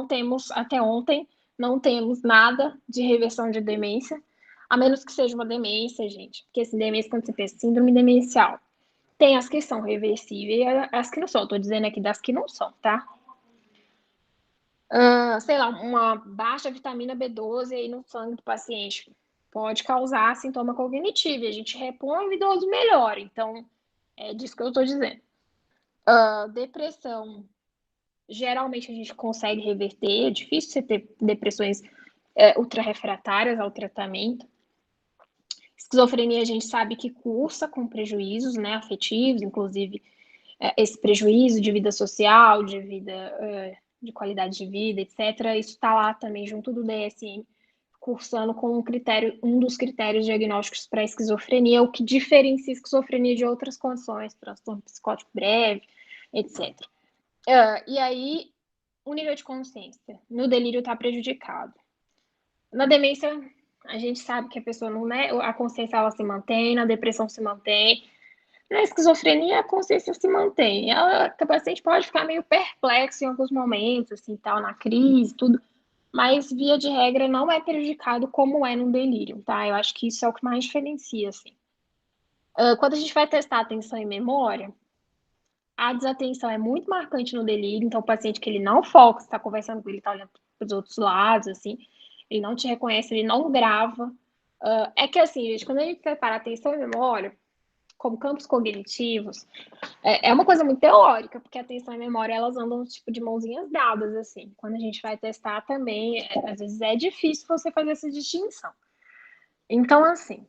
temos, até ontem, não temos nada de reversão de demência, a menos que seja uma demência, gente. Porque assim, demência, quando você pensa síndrome demencial, tem as que são reversíveis e as que não são. Estou dizendo aqui das que não são, tá? Sei lá, uma baixa vitamina B12 aí no sangue do paciente pode causar sintoma cognitivo e a gente repõe, o idoso melhora. Então, é disso que eu estou dizendo. Depressão Geralmente a gente consegue reverter, é difícil você ter depressões ultrarrefratárias ao tratamento. Esquizofrenia a gente sabe que cursa com prejuízos, né, afetivos, inclusive esse prejuízo de vida social, de vida, de qualidade de vida, etc. Isso está lá também junto do DSM, cursando com um dos critérios diagnósticos para esquizofrenia, o que diferencia a esquizofrenia de outras condições, transtorno psicótico breve, etc. E aí, o nível de consciência no delírio está prejudicado. Na demência, a gente sabe que a pessoa não, né, a consciência ela se mantém, na depressão se mantém. Na esquizofrenia, a consciência se mantém. A paciente pode ficar meio perplexo em alguns momentos, assim, tal, na crise, tudo, mas via de regra não é prejudicado como é no delírio, tá? Eu acho que isso é o que mais diferencia, assim. Quando a gente vai testar atenção e memória, a desatenção é muito marcante no delírio, então o paciente que ele não foca, você está conversando com ele, está olhando para os outros lados, assim, ele não te reconhece, ele não grava. É que assim, gente, quando a gente separa atenção e memória, como campos cognitivos, é uma coisa muito teórica, porque atenção e memória, elas andam tipo de mãozinhas dadas, assim. Quando a gente vai testar também, às vezes é difícil você fazer essa distinção. Então, assim,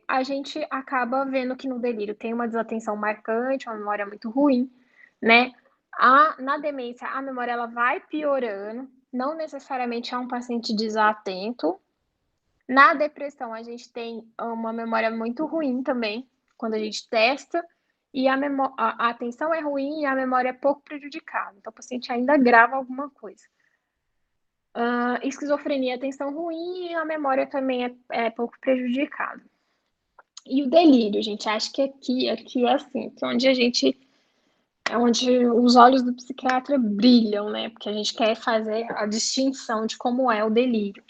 a gente acaba vendo que no delírio tem uma desatenção marcante, uma memória muito ruim, né? Na demência, a memória ela vai piorando, não necessariamente é um paciente desatento. Na depressão, a gente tem uma memória muito ruim também, quando a gente testa, e a atenção é ruim e a memória é pouco prejudicada. Então, o paciente ainda grava alguma coisa. Esquizofrenia, atenção ruim e a memória também é pouco prejudicada. E o delírio, gente, acho que aqui é assim, que é onde os olhos do psiquiatra brilham, né? Porque a gente quer fazer a distinção de como é o delírio.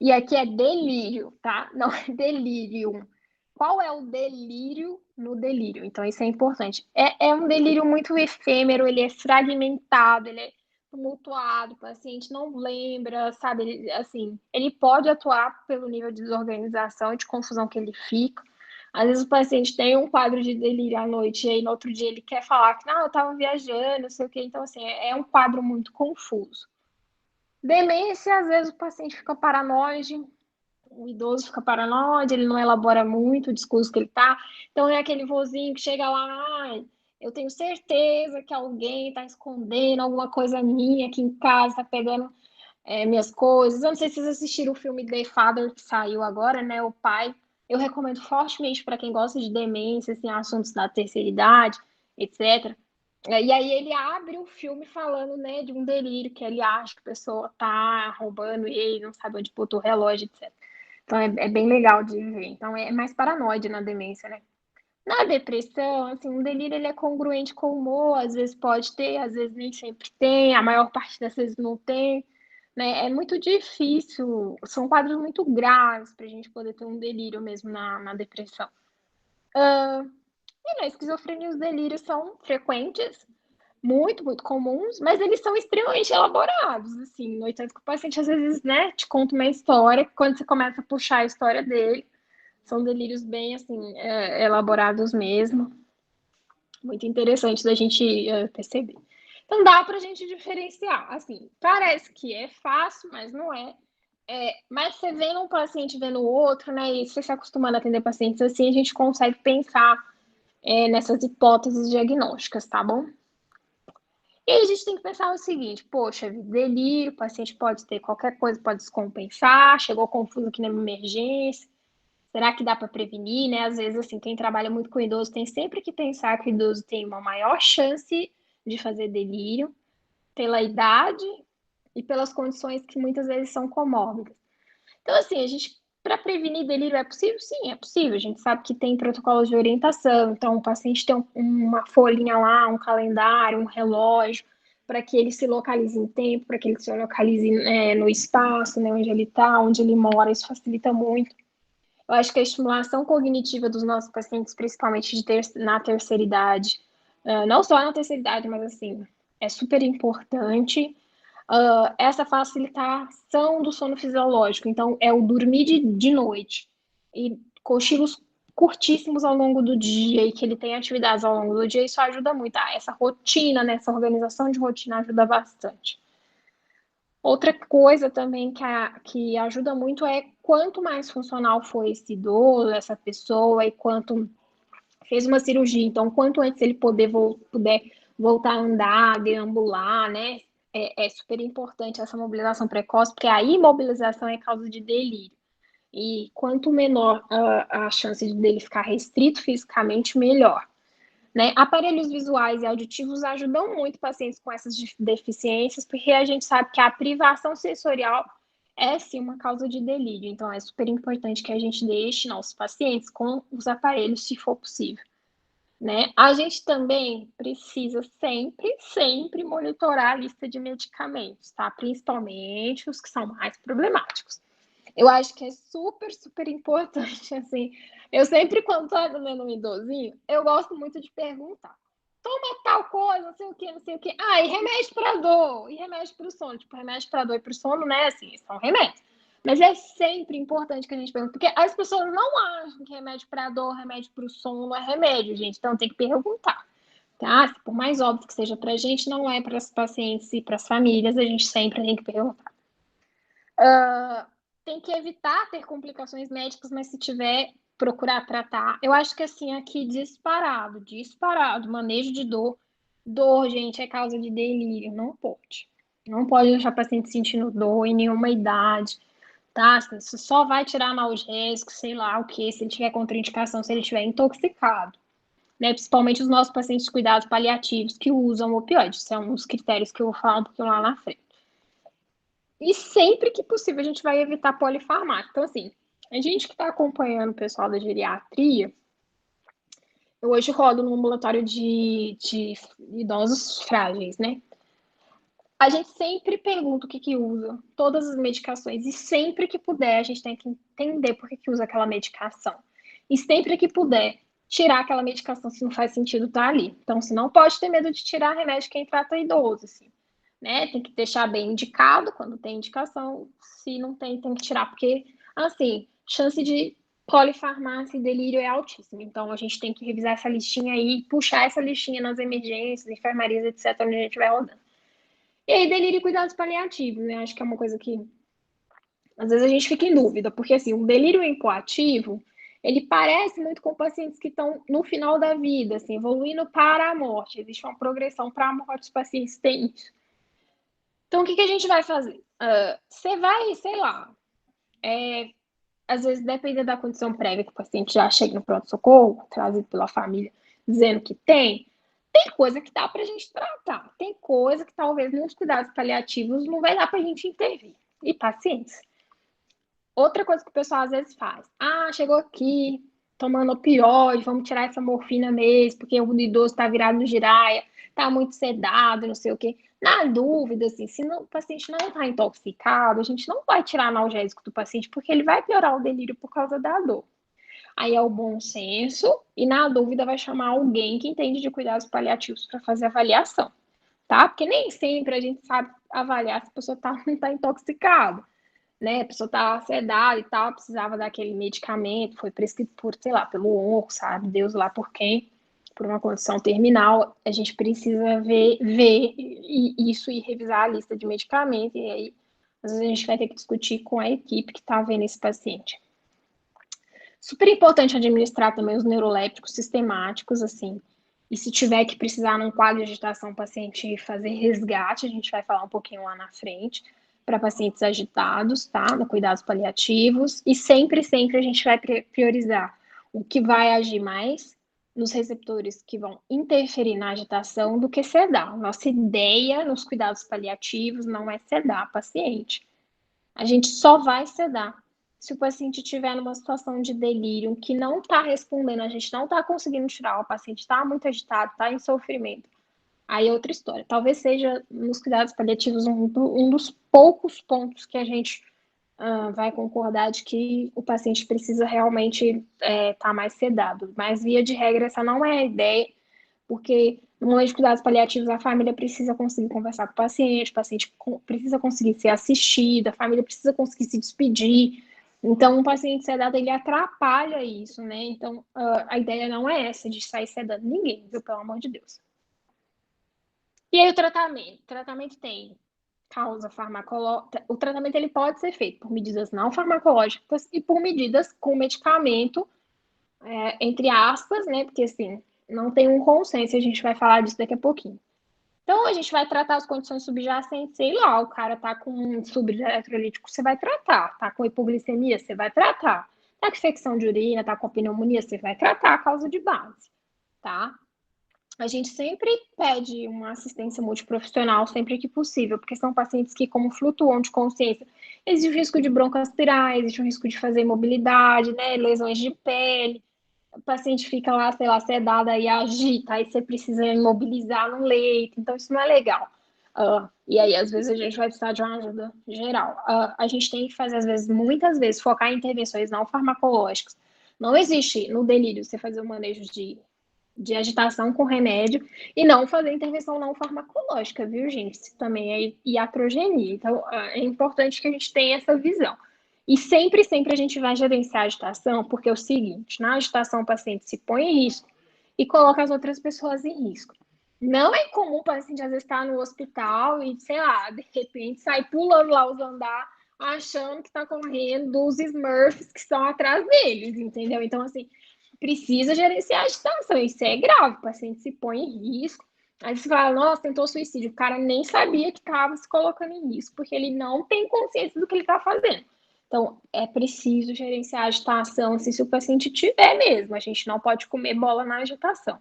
E aqui é delírio, tá? Não é delírio. Qual é o delírio no delírio? Então, isso é importante. É um delírio muito efêmero, ele é fragmentado, ele é tumultuado, o paciente não lembra, sabe? Ele pode atuar pelo nível de desorganização e de confusão que ele fica. Às vezes o paciente tem um quadro de delírio à noite e aí no outro dia ele quer falar que não, eu estava viajando, não sei o quê. Então, assim, é um quadro muito confuso. Demência, às vezes o paciente fica paranoide, o idoso fica paranoide, ele não elabora muito o discurso que ele tá. Então é aquele vozinho que chega lá, ai, eu tenho certeza que alguém está escondendo alguma coisa minha aqui em casa, está pegando minhas coisas. Eu não sei se vocês assistiram o filme The Father que saiu agora, né? O Pai. Eu recomendo fortemente para quem gosta de demência, assim, assuntos da terceira idade, etc. E aí ele abre o filme falando, né, de um delírio que ele acha que a pessoa tá roubando ele, não sabe onde botou o relógio, etc. Então é bem legal de ver. Então é mais paranoide na demência, né? Na depressão, assim, um delírio ele é congruente com o humor, às vezes pode ter, às vezes nem sempre tem, a maior parte das vezes não tem, né? É muito difícil, são quadros muito graves para a gente poder ter um delírio mesmo na depressão. E na esquizofrenia os delírios são frequentes, muito comuns, mas eles são extremamente elaborados, assim, no entanto que o paciente às vezes, né, te conta uma história, quando você começa a puxar a história dele, são delírios bem, assim, elaborados mesmo, muito interessante da gente perceber. Então dá para a gente diferenciar, assim, parece que é fácil, mas não é. Mas você vendo um paciente vendo o outro, né, e você se acostumando a atender pacientes assim, a gente consegue pensar nessas hipóteses diagnósticas, tá bom? E aí a gente tem que pensar o seguinte, poxa, delírio, o paciente pode ter qualquer coisa, pode descompensar, chegou confuso aqui na emergência, será que dá para prevenir, né? Às vezes, assim, quem trabalha muito com idoso tem sempre que pensar que o idoso tem uma maior chance de fazer delírio pela idade e pelas condições que muitas vezes são comórbidas. Então, assim, a gente, para prevenir delírio, é possível? Sim, é possível. A gente sabe que tem protocolos de orientação, então o paciente tem uma folhinha lá, um calendário, um relógio, para que ele se localize em tempo, para que ele se localize no espaço, né, onde ele está, onde ele mora, isso facilita muito. Eu acho que a estimulação cognitiva dos nossos pacientes, principalmente na terceira idade, não só na terceira idade, mas assim, é super importante. Essa facilitação do sono fisiológico, então é o dormir de noite e cochilos curtíssimos ao longo do dia e que ele tem atividades ao longo do dia, isso ajuda muito. Essa rotina, né, essa organização de rotina ajuda bastante. Outra coisa também que ajuda muito é quanto mais funcional for esse idoso, essa pessoa, e quanto fez uma cirurgia, então quanto antes ele puder voltar a andar, deambular, né? É super importante essa mobilização precoce, porque a imobilização é causa de delírio. E quanto menor a chance dele ficar restrito fisicamente, melhor. Né? Aparelhos visuais e auditivos ajudam muito pacientes com essas deficiências, porque a gente sabe que a privação sensorial é sim uma causa de delírio. Então é super importante que a gente deixe nossos pacientes com os aparelhos, se for possível. Né? A gente também precisa sempre monitorar a lista de medicamentos, tá? Principalmente os que são mais problemáticos. Eu acho que é super importante, assim. Eu sempre, quando tô atendendo um idosinho, eu gosto muito de perguntar. Toma tal coisa, não sei o que, não sei o que. Ah, e remédio para dor, e remédio para o sono. Tipo, remédio para dor e para o sono, né? Assim, são remédios. Mas é sempre importante que a gente pergunte, porque as pessoas não acham que remédio para dor, remédio para o sono é remédio, gente. Então tem que perguntar. Tá? Por mais óbvio que seja para a gente, não é para os pacientes e para as famílias, a gente sempre tem que perguntar. Tem que evitar ter complicações médicas, mas se tiver, procurar tratar. Eu acho que assim, aqui disparado, manejo de dor. Dor, gente, é causa de delírio, não pode. Não pode deixar o paciente sentindo dor em nenhuma idade, tá? Você só vai tirar analgésico, sei lá o que, se ele tiver contraindicação, se ele estiver intoxicado. Né? Principalmente os nossos pacientes de cuidados paliativos que usam opioides. São os critérios que eu vou falar um pouquinho lá na frente. E sempre que possível a gente vai evitar polifarmácia. Então, assim, a gente que está acompanhando o pessoal da geriatria, eu hoje rodo no ambulatório de idosos frágeis, né? A gente sempre pergunta o que usa, todas as medicações, e sempre que puder, a gente tem que entender por que usa aquela medicação. E sempre que puder, tirar aquela medicação se não faz sentido estar ali. Então, se não pode ter medo de tirar remédio quem trata idoso, assim. Né? Tem que deixar bem indicado quando tem indicação, se não tem, tem que tirar, porque, assim, chance de polifarmácia e delírio é altíssima. Então, a gente tem que revisar essa listinha aí, puxar essa listinha nas emergências, enfermarias, etc., onde a gente vai rodando. E aí, delírio e cuidados paliativos, né? Acho que é uma coisa que, às vezes, a gente fica em dúvida, porque, assim, o delírio hipoativo, ele parece muito com pacientes que estão no final da vida, assim, evoluindo para a morte. Existe uma progressão para a morte, os pacientes têm isso. Então, o que a gente vai fazer? Você vai, sei lá, às vezes, dependendo da condição prévia que o paciente já chega no pronto-socorro, trazido pela família, dizendo que tem coisa que dá para a gente tratar. Tem coisa que talvez nos cuidados paliativos não vai dar para a gente intervir. E pacientes. Outra coisa que o pessoal às vezes faz. Ah, chegou aqui, tomando opioide, vamos tirar essa morfina mesmo, porque o idoso está virado no giraia, está muito sedado, não sei o quê. Na dúvida, assim, se o paciente não está intoxicado, a gente não vai tirar analgésico do paciente, porque ele vai piorar o delírio por causa da dor. Aí é o bom senso, e na dúvida vai chamar alguém que entende de cuidados paliativos para fazer avaliação, tá? Porque nem sempre a gente sabe avaliar se a pessoa não está intoxicada, né? A pessoa tá sedada e tal, precisava daquele medicamento, foi prescrito por, sei lá, pelo onco, sabe? Deus lá por quem, por uma condição terminal, a gente precisa ver isso e revisar a lista de medicamentos, e aí, às vezes, a gente vai ter que discutir com a equipe que está vendo esse paciente. Super importante administrar também os neurolépticos sistemáticos, assim, e se tiver que precisar num quadro de agitação, o paciente fazer resgate, a gente vai falar um pouquinho lá na frente, para pacientes agitados, tá? No cuidados paliativos, e sempre a gente vai priorizar o que vai agir mais nos receptores que vão interferir na agitação do que sedar. Nossa ideia nos cuidados paliativos não é sedar paciente. A gente só vai sedar se o paciente estiver numa situação de delírio que não está respondendo, a gente não está conseguindo tirar, o paciente está muito agitado, está em sofrimento. Aí é outra história. Talvez seja nos cuidados paliativos um dos poucos pontos que a gente vai concordar de que o paciente precisa realmente estar mais sedado. Mas, via de regra, essa não é a ideia, porque no momento de cuidados paliativos a família precisa conseguir conversar com o paciente precisa conseguir ser assistido, a família precisa conseguir se despedir, Então, um paciente sedado, ele atrapalha isso, né? Então, a ideia não é essa, de sair sedando ninguém, viu? Pelo amor de Deus. E aí, o tratamento? O tratamento tem causa farmacológica. O tratamento, ele pode ser feito por medidas não farmacológicas e por medidas com medicamento, entre aspas, né? Porque, assim, não tem um consenso, a gente vai falar disso daqui a pouquinho. Então, a gente vai tratar as condições subjacentes, sei lá, o cara tá com um subeletrolítico, você vai tratar. Tá com hipoglicemia, você vai tratar. Tá com infecção de urina, tá com pneumonia, você vai tratar a causa de base, tá? A gente sempre pede uma assistência multiprofissional sempre que possível, porque são pacientes que, como flutuam de consciência, existe o risco de broncoaspirar, existe o risco de fazer imobilidade, né, lesões de pele, o paciente fica lá, sei lá, sedada e agita, aí você precisa imobilizar no leito, então isso não é legal. E aí, às vezes, a gente vai precisar de uma ajuda geral. A gente tem que fazer, às vezes, muitas vezes, focar em intervenções não farmacológicas. Não existe no delírio você fazer o manejo de agitação com remédio e não fazer intervenção não farmacológica, viu, gente? Isso também é iatrogenia. Então, é importante que a gente tenha essa visão. E sempre, sempre a gente vai gerenciar a agitação, porque é o seguinte, na agitação o paciente se põe em risco e coloca as outras pessoas em risco. Não é comum o paciente às vezes estar no hospital e, sei lá, de repente sai pulando lá os andares, achando que está correndo dos Smurfs que estão atrás deles, entendeu? Então, assim, precisa gerenciar a agitação, isso é grave, o paciente se põe em risco. Aí você fala, nossa, tentou suicídio, o cara nem sabia que estava se colocando em risco, porque ele não tem consciência do que ele está fazendo. Então, é preciso gerenciar a agitação, se o paciente tiver mesmo, a gente não pode comer bola na agitação.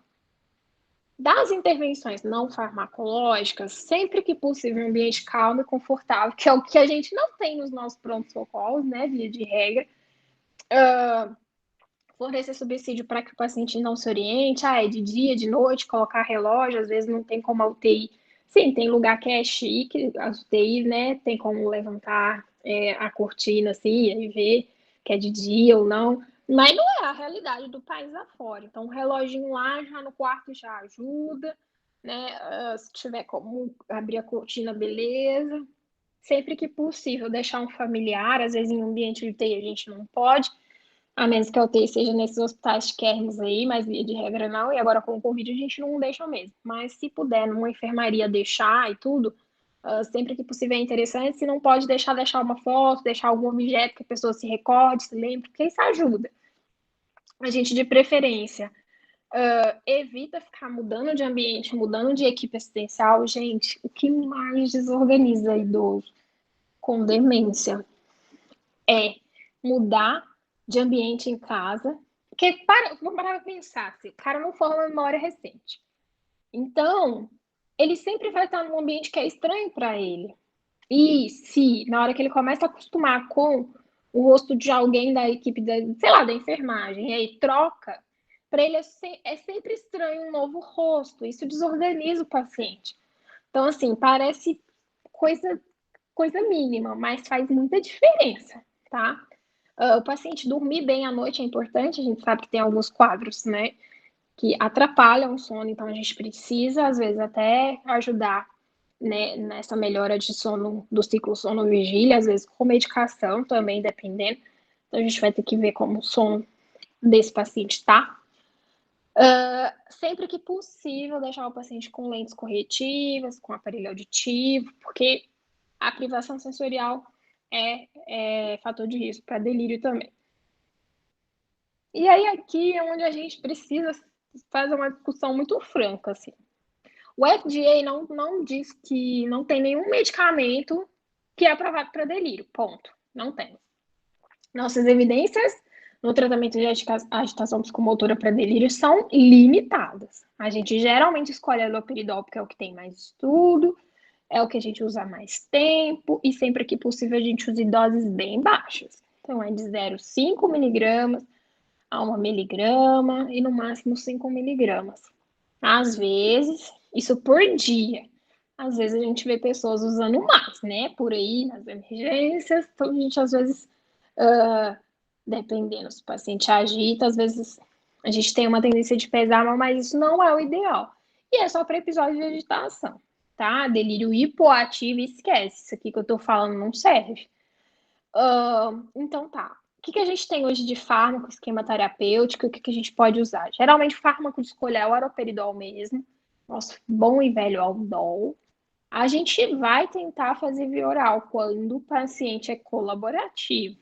Das intervenções não farmacológicas, sempre que possível, um ambiente calmo e confortável, que é o que a gente não tem nos nossos prontos-socorros, né, via de regra. Fornecer subsídio para que o paciente não se oriente, é de dia, de noite, colocar relógio, às vezes não tem como a UTI. Sim, tem lugar que é chique, as UTI, né, tem como levantar a cortina assim, e ver que é de dia ou não, mas não é a realidade do país afora. Então, um reloginho lá já no quarto já ajuda, né? Se tiver como abrir a cortina, beleza. Sempre que possível, deixar um familiar, às vezes em um ambiente de UTI a gente não pode, a menos que a UTI seja nesses hospitais chiquérrimos aí, mas via de regra não, e agora com o Covid a gente não deixa mesmo. Mas se puder, numa enfermaria deixar e tudo, sempre que possível é interessante. Se não pode deixar uma foto, deixar algum objeto que a pessoa se recorde, se lembre, porque isso ajuda. A gente, de preferência, evita ficar mudando de ambiente, mudando de equipe assistencial. Gente, o que mais desorganiza idoso com demência é mudar de ambiente em casa. Porque, vamos parar para pensar, assim, o cara não forma memória recente. Então, ele sempre vai estar num ambiente que é estranho para ele. E se, na hora que ele começa a acostumar com o rosto de alguém da equipe, sei lá, da enfermagem, e aí troca, para ele é sempre estranho um novo rosto. Isso desorganiza o paciente. Então, assim, parece coisa, coisa mínima, mas faz muita diferença, tá? O paciente dormir bem à noite é importante, a gente sabe que tem alguns quadros, né, que atrapalham o sono, então a gente precisa, às vezes, até ajudar, né, nessa melhora de sono, do ciclo sono-vigília, às vezes com medicação também, dependendo. Então a gente vai ter que ver como o sono desse paciente tá. Sempre que possível, deixar o paciente com lentes corretivas, com aparelho auditivo, porque a privação sensorial é fator de risco para delírio também. E aí aqui é onde a gente precisa fazer uma discussão muito franca, assim. O FDA não diz que não tem nenhum medicamento que é aprovado para delírio, ponto. Não tem. Nossas evidências no tratamento de agitação psicomotora para delírio são limitadas. A gente geralmente escolhe a haloperidol porque é o que tem mais estudo, é o que a gente usa mais tempo e sempre que possível a gente usa em doses bem baixas. Então é de 0,5 miligramas a 1 miligrama e no máximo 5 miligramas. Às vezes, isso por dia. Às vezes a gente vê pessoas usando mais, né? Por aí, nas emergências. Então a gente às vezes, dependendo se o paciente agita, às vezes a gente tem uma tendência de pesar, mas isso não é o ideal. E é só para episódio de agitação, tá? Delírio hipoativo, esquece. Isso aqui que eu tô falando não serve. Então tá. que a gente tem hoje de fármaco, esquema terapêutico, o que a gente pode usar? Geralmente, o fármaco de escolha é o haloperidol mesmo, nosso bom e velho Aldol. A gente vai tentar fazer via oral quando o paciente é colaborativo,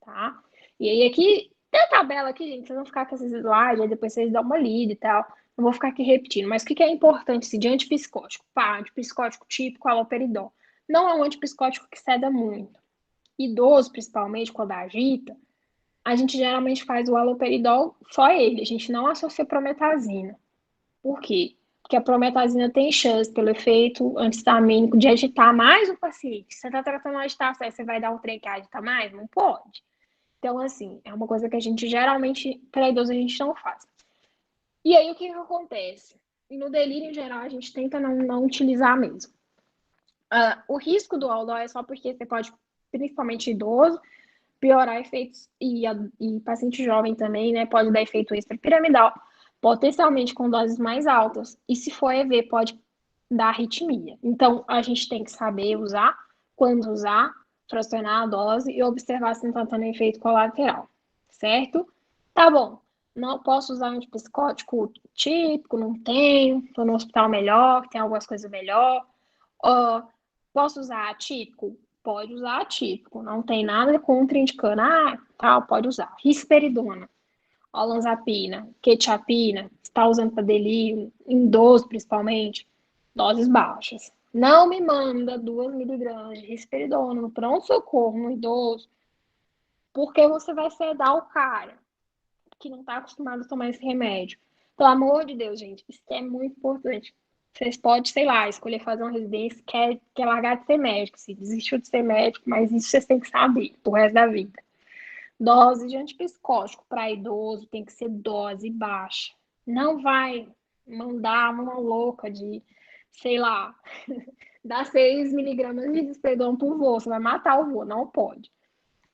tá? E aí, aqui, tem a tabela aqui, gente, vocês vão ficar com esses slides, aí depois vocês dão uma lida e tal. Não vou ficar aqui repetindo, mas o que é importante assim, de antipsicótico? Pá, antipsicótico típico, haloperidol. Não é um antipsicótico que ceda muito. Idoso, principalmente, quando agita, a gente geralmente faz o haloperidol só ele, a gente não associa prometazina. Por quê? Porque a prometazina tem chance, pelo efeito antistamínico, de agitar mais o paciente. Você está tratando uma agitação, você vai dar um trem que agita mais? Não pode. Então, assim, é uma coisa que a gente geralmente, para idoso, a gente não faz. E aí, o que acontece? E no delírio, em geral, a gente tenta não utilizar mesmo. O risco do Aldol é só porque você pode, principalmente idoso, piorar efeitos, e paciente jovem também, né, pode dar efeito extrapiramidal, potencialmente com doses mais altas, e se for EV, pode dar arritmia. Então, a gente tem que saber usar, quando usar, fracionar a dose e observar se não está tendo efeito colateral, certo? Tá bom, não posso usar antipsicótico típico, não tenho, estou no hospital melhor, tem algumas coisas melhor. Posso usar atípico? Pode usar atípico, não tem nada contraindicando. Tal, pode usar. Risperidona, olanzapina, quetiapina, está usando para delírio, em idoso principalmente, doses baixas. Não me manda 2 miligramas de risperidona no pronto-socorro no idoso, porque você vai sedar o cara que não está acostumado a tomar esse remédio. Pelo amor de Deus, gente, isso é muito importante. Vocês podem, sei lá, escolher fazer uma residência, quer largar de ser médico, se desistiu de ser médico, mas isso vocês têm que saber pro resto da vida. Dose de antipsicótico para idoso tem que ser dose baixa. Não vai mandar uma louca de, sei lá, dar 6 miligramas de desperidona por vô, você vai matar o vô, não pode.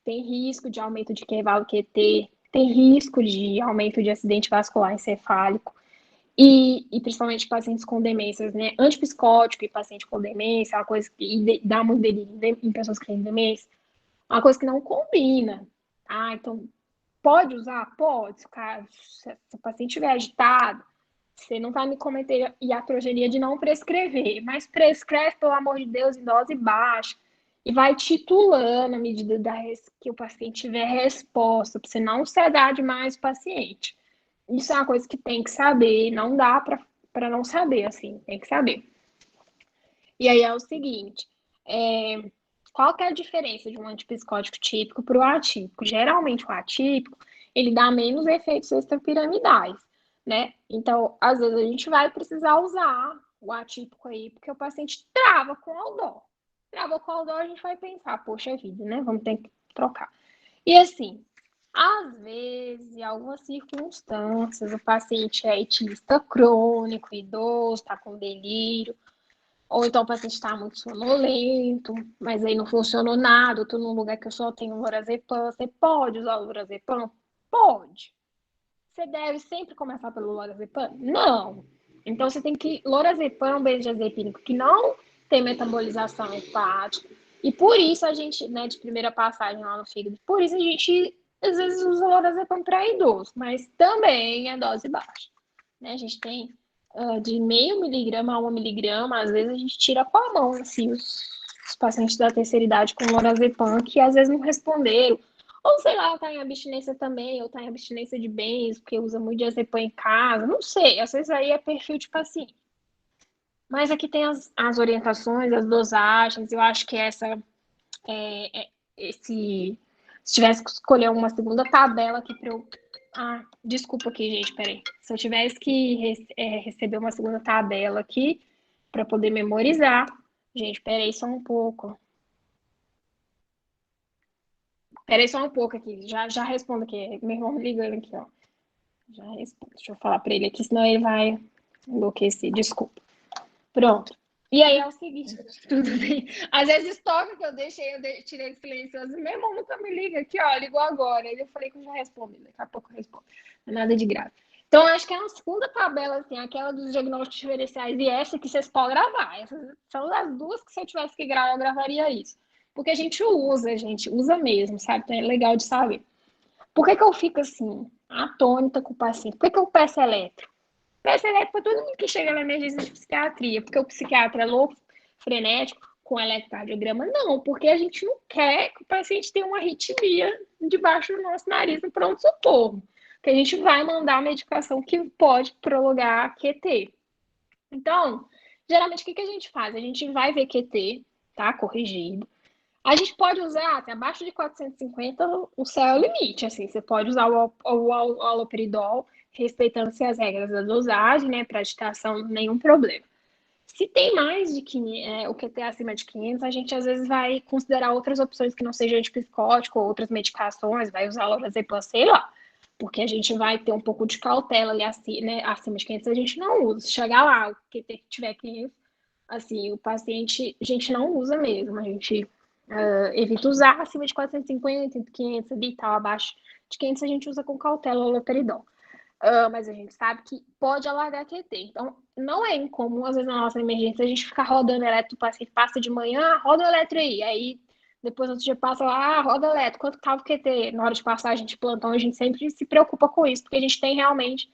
Tem risco de aumento de intervalo QT, tem risco de aumento de acidente vascular encefálico. E principalmente pacientes com demências, né? Antipsicótico e paciente com demência, é uma coisa que dá muito delírio em pessoas que têm demência, é uma coisa que não combina. Então, pode usar? Pode. Se o paciente estiver agitado, você não vai me cometer iatrogenia de não prescrever, mas prescreve, pelo amor de Deus, em dose baixa. E vai titulando à medida que o paciente tiver resposta, para você não sedar demais o paciente. Isso é uma coisa que tem que saber, não dá para não saber, assim, tem que saber. E aí é o seguinte, qual que é a diferença de um antipsicótico típico para o atípico? Geralmente o atípico, ele dá menos efeitos extrapiramidais, né? Então, às vezes a gente vai precisar usar o atípico aí, porque o paciente trava com o Aldol. Trava com o Aldol, a gente vai pensar, poxa vida, né? Vamos ter que trocar. E assim, às vezes, em algumas circunstâncias, o paciente é etilista crônico, idoso, está com delírio, ou então o paciente está muito sonolento, mas aí não funcionou nada, eu estou num lugar que eu só tenho lorazepam. Você pode usar o lorazepam? Pode. Você deve sempre começar pelo lorazepam? Não. Então você tem que... Lorazepam é um benzodiazepínico que não tem metabolização hepática, e por isso a gente, né, de primeira passagem lá no fígado, por isso a gente às vezes usa lorazepam para idoso, mas também é dose baixa. Né? A gente tem de meio miligrama a 1 miligrama, às vezes a gente tira com a mão, assim, os pacientes da terceira idade com lorazepam, que às vezes não responderam, ou sei lá, tá em abstinência também, ou tá em abstinência de bens, porque usa muito diazepam em casa, não sei, às vezes aí é perfil de paciente. Mas aqui tem as orientações, as dosagens, eu acho que se tivesse que escolher uma segunda tabela aqui para eu... desculpa aqui, gente, peraí. Se eu tivesse que receber uma segunda tabela aqui para poder memorizar, gente, peraí só um pouco. Peraí só um pouco aqui, já respondo aqui. Meu irmão me ligando aqui, ó. Já respondo. Deixa eu falar para ele aqui, senão ele vai enlouquecer. Desculpa. Pronto. E aí é o seguinte, tudo bem. Às vezes toca que eu tirei silencioso. Meu irmão nunca me liga aqui, ó, ligou agora. Aí eu falei que eu já respondi, daqui a pouco eu respondo. Não é nada de grave. Então, acho que é uma segunda tabela, assim, aquela dos diagnósticos diferenciais e essa que vocês podem gravar. Essas são as duas que se eu tivesse que gravar, eu gravaria isso. Porque a gente usa mesmo, sabe? Então é legal de saber. Por que eu fico assim, atônita com o paciente? Por que eu peço eletro? Peço eletro para todo mundo que chega na emergência de psiquiatria, porque o psiquiatra é louco, frenético, com eletrocardiograma. Não, porque a gente não quer que o paciente tenha uma arritmia debaixo do nosso nariz no pronto-socorro. Que a gente vai mandar a medicação que pode prolongar a QT. Então, geralmente, o que a gente faz? A gente vai ver QT, tá? Corrigido. A gente pode usar até abaixo de 450, o céu é o limite. Assim, você pode usar o haloperidol, respeitando-se as regras da dosagem, né? Para agitação, nenhum problema. Se tem mais de 500, o QT acima de 500, a gente às vezes vai considerar outras opções que não sejam antipsicótico ou outras medicações, vai usar lorazepam, sei lá. Porque a gente vai ter um pouco de cautela ali né, acima de 500, a gente não usa. Se chegar lá, o QT tiver 500, assim, o paciente, a gente não usa mesmo. A gente evita usar acima de 450, 500 ali, tal, abaixo de 500 a gente usa com cautela o haloperidol. Mas a gente sabe que pode alargar QT. Então, não é incomum, às vezes, na nossa emergência, a gente ficar rodando eletro, o paciente passa de manhã, roda o eletro aí depois outro dia passa lá, roda eletro, quanto estava o QT? Na hora de passagem de plantão, a gente sempre se preocupa com isso, porque a gente tem realmente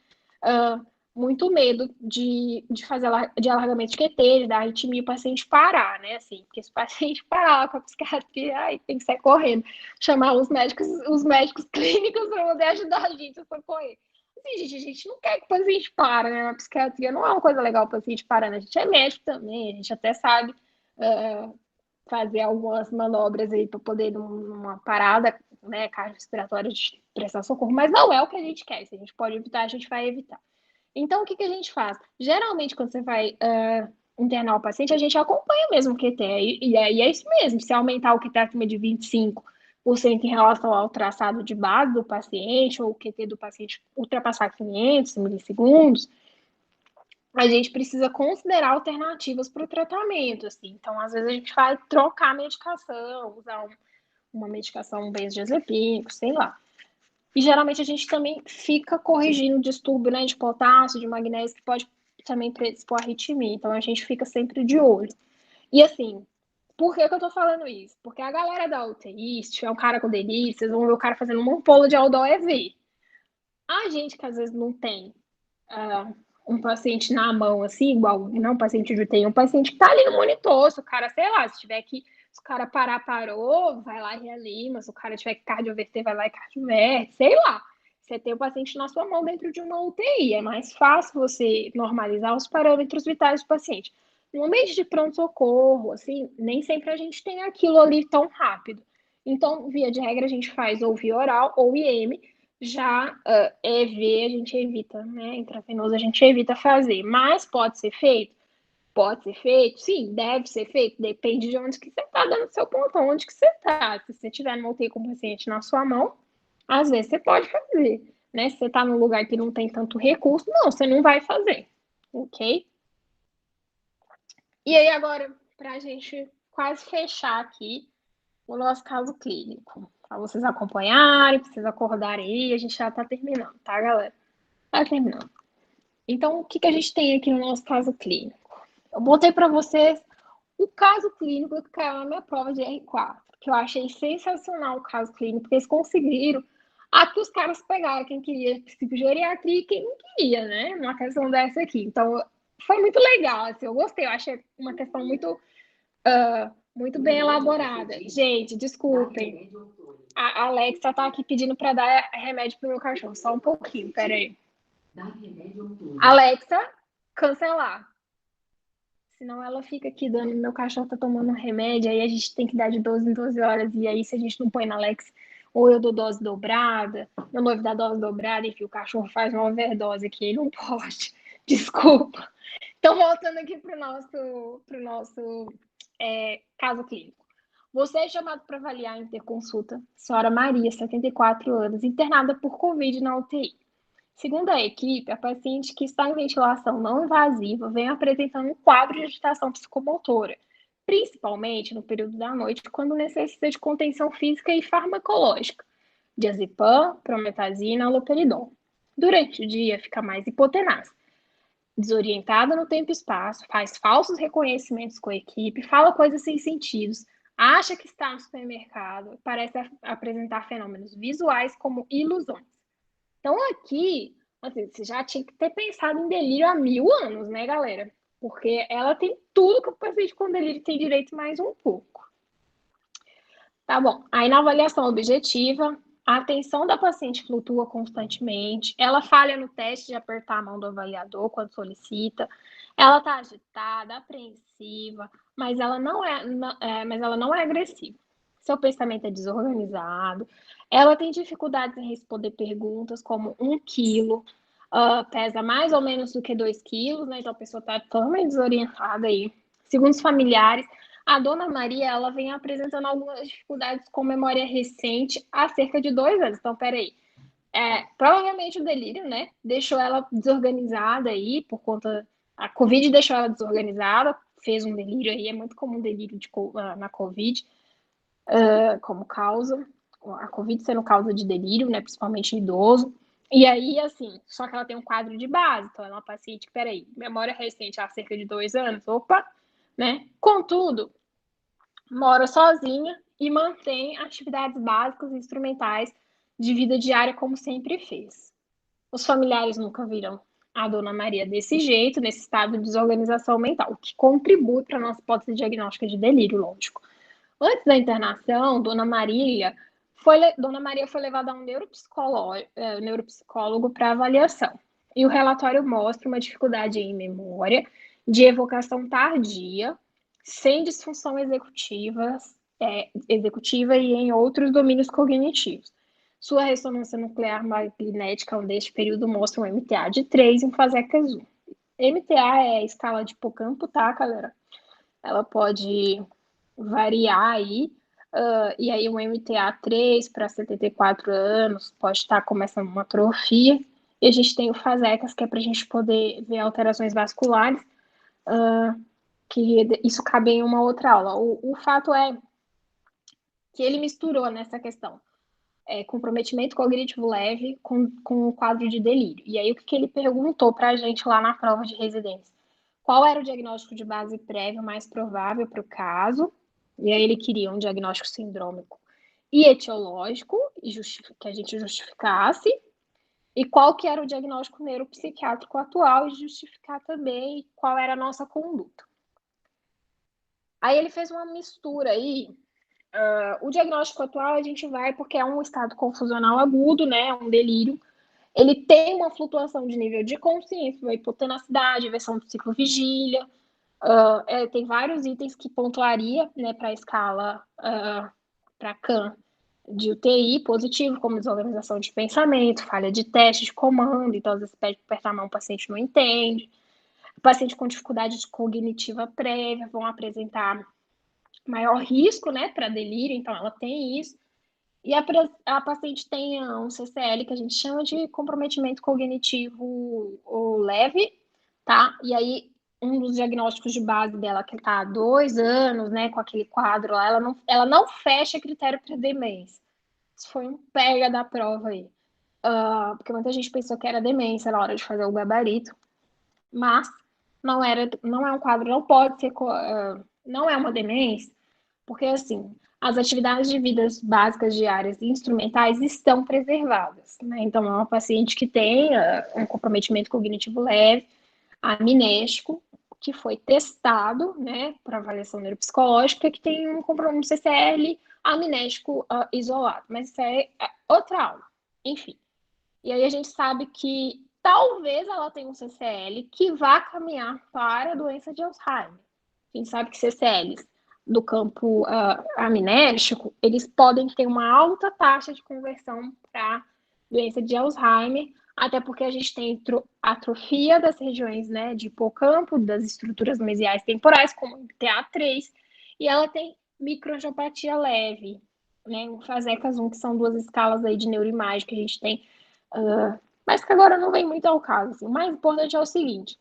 muito medo de fazer de alargamento de QT, de dar arritmia e o paciente parar, né? Assim, porque se o paciente parar lá com a psiquiatria, aí tem que sair correndo, chamar os médicos clínicos para poder ajudar a gente a socorrer. Assim, gente, a gente não quer que o paciente pare, né? A psiquiatria não é uma coisa legal o paciente parando. A gente é médico também, a gente até sabe fazer algumas manobras aí para poder numa parada, né, cardiorrespiratória de prestar socorro, mas não é o que a gente quer. Se a gente pode evitar, a gente vai evitar. Então, o que a gente faz? Geralmente, quando você vai internar o paciente, a gente acompanha mesmo o QT. E aí é isso mesmo. Se aumentar o QT acima de 25% em relação ao traçado de base do paciente, ou o QT do paciente ultrapassar 500 milissegundos, a gente precisa considerar alternativas para o tratamento, assim. Então, às vezes, a gente vai trocar a medicação, usar uma medicação benzodiazepínico, sei lá. E, geralmente, a gente também fica corrigindo o distúrbio, né, de potássio, de magnésio, que pode também predispor a arritmia. Então, a gente fica sempre de olho. E, assim, por que eu tô falando isso? Porque a galera da UTI, se tiver um cara com delírio, vocês vão ver o cara fazendo uma ampola de Aldol EV. A gente que, às vezes, não tem um paciente na mão, assim, igual não um paciente de UTI, um paciente que tá ali no monitor, se o cara, sei lá, se tiver que, se o cara parar, parou, vai lá e reanima, se o cara tiver que cardioverter, vai lá e cardioverte, sei lá. Você tem o paciente na sua mão dentro de uma UTI, é mais fácil você normalizar os parâmetros vitais do paciente. No ambiente de pronto-socorro, assim, nem sempre a gente tem aquilo ali tão rápido. Então, via de regra, a gente faz ou via oral ou IM, já EV a gente evita, né? Intravenoso a gente evita fazer, mas pode ser feito? Pode ser feito? Sim, deve ser feito. Depende de onde que você está dando seu pontão, onde que você está. Se você estiver no UTI com o paciente na sua mão, às vezes você pode fazer, né? Se você está num lugar que não tem tanto recurso, não, você não vai fazer, ok? E aí agora, para a gente quase fechar aqui o nosso caso clínico, para vocês acompanharem, para vocês acordarem aí, a gente já está terminando, tá, galera? Tá terminando. Então, o que a gente tem aqui no nosso caso clínico? Eu botei para vocês o caso clínico que caiu na minha prova de R4, que eu achei sensacional o caso clínico, porque eles conseguiram. Aqui os caras pegaram quem queria psicogeriatria e quem não queria, né? Uma questão dessa aqui. Então, foi muito legal, assim, eu gostei. Eu achei uma questão muito bem elaborada. Gente, desculpem. A Alexa tá aqui pedindo para dar remédio pro meu cachorro. Só um pouquinho, peraí. Alexa, cancelar. Senão ela fica aqui dando. Meu cachorro tá tomando remédio, aí a gente tem que dar de 12 em 12 horas. E aí, se a gente não põe na Alexa, ou eu dou dose dobrada, meu noivo dá dose dobrada, enfim, o cachorro faz uma overdose aqui, ele não pode. Desculpa. Então, voltando aqui pro nosso caso clínico. Você é chamado para avaliar a interconsulta, senhora Maria, 74 anos, internada por Covid na UTI. Segundo a equipe, a paciente que está em ventilação não invasiva vem apresentando um quadro de agitação psicomotora, principalmente no período da noite, quando necessita de contenção física e farmacológica, diazepam, prometazina, haloperidol. Durante o dia, fica mais hipotenaz, desorientada no tempo e espaço, faz falsos reconhecimentos com a equipe, fala coisas sem sentidos, acha que está no supermercado, parece apresentar fenômenos visuais como ilusões. Então, aqui, assim, você já tinha que ter pensado em delírio há 1000 anos, né, galera? Porque ela tem tudo que o paciente com delírio tem direito, mais um pouco. Tá bom. Aí, na avaliação objetiva, a atenção da paciente flutua constantemente, ela falha no teste de apertar a mão do avaliador quando solicita, ela está agitada, apreensiva, mas ela não é agressiva. Seu pensamento é desorganizado, ela tem dificuldades em responder perguntas como 1 quilo, pesa mais ou menos do que 2 quilos, né? Então a pessoa está totalmente desorientada aí. Segundo os familiares, a dona Maria, ela vem apresentando algumas dificuldades com memória recente há cerca de 2 anos. Então, peraí. Provavelmente o delírio, né? Deixou ela desorganizada aí, por conta. A Covid deixou ela desorganizada, fez um delírio aí. É muito comum delírio na Covid, como causa. A Covid sendo causa de delírio, né? Principalmente em idoso. E aí, assim, só que ela tem um quadro de base. Então, ela é uma paciente, peraí, memória recente há cerca de 2 anos. Opa, né? Contudo, mora sozinha e mantém atividades básicas e instrumentais de vida diária como sempre fez. Os familiares nunca viram a dona Maria desse jeito, nesse estado de desorganização mental, o que contribui para a nossa hipótese diagnóstica de delírio, lógico. Antes da internação, Dona Maria foi levada a um neuropsicólogo para avaliação. E o relatório mostra uma dificuldade em memória, de evocação tardia, sem disfunção executiva e em outros domínios cognitivos. Sua ressonância nuclear magnética deste período mostra um MTA de 3 e um FASECAS 1. MTA é a escala de hipocampo, tá, galera? Ela pode variar aí, e aí um MTA 3 para 74 anos pode estar começando uma atrofia, e a gente tem o FASECAS, que é para a gente poder ver alterações vasculares, que isso cabe em uma outra aula. O fato é que ele misturou nessa questão comprometimento cognitivo leve com o quadro de delírio. E aí o que ele perguntou para a gente lá na prova de residência? Qual era o diagnóstico de base prévio mais provável para o caso? E aí ele queria um diagnóstico sindrômico e etiológico, que a gente justificasse, e qual que era o diagnóstico neuropsiquiátrico atual, e justificar também qual era a nossa conduta. Aí ele fez uma mistura aí. O diagnóstico atual a gente vai porque é um estado confusional agudo, né? Um delírio. Ele tem uma flutuação de nível de consciência, uma hipotenacidade, versão do ciclo vigília. Tem vários itens que pontuaria, né, para a escala para CAN de UTI positivo, como desorganização de pensamento, falha de teste de comando, então às vezes pede para apertar a mão, o paciente não entende. O paciente com dificuldade cognitiva prévia vão apresentar maior risco, né, para delírio, então ela tem isso. E a paciente tem um CCL, que a gente chama de comprometimento cognitivo leve, tá? E aí, um dos diagnósticos de base dela, que está há 2 anos, né, com aquele quadro lá, ela não fecha critério para demência. Isso foi um pega da prova aí. Porque muita gente pensou que era demência na hora de fazer o gabarito, mas não é um quadro, não pode ser, não é uma demência, porque, assim, as atividades de vidas básicas diárias e instrumentais estão preservadas, né? Então, é uma paciente que tem um comprometimento cognitivo leve, amnésico, que foi testado, né, para avaliação neuropsicológica, que tem um CCL amnésico isolado. Mas isso é outra aula. Enfim. E aí a gente sabe que talvez ela tenha um CCL que vá caminhar para a doença de Alzheimer. A gente sabe que CCLs do campo amnésico, eles podem ter uma alta taxa de conversão para doença de Alzheimer, até porque a gente tem atrofia das regiões, né, de hipocampo, das estruturas mesiais temporais, como o MTA3, e ela tem microangiopatia leve, né, o FASECAS 1, que são 2 escalas aí de neuroimagem que a gente tem, mas que agora não vem muito ao caso. Assim. O mais importante é o seguinte,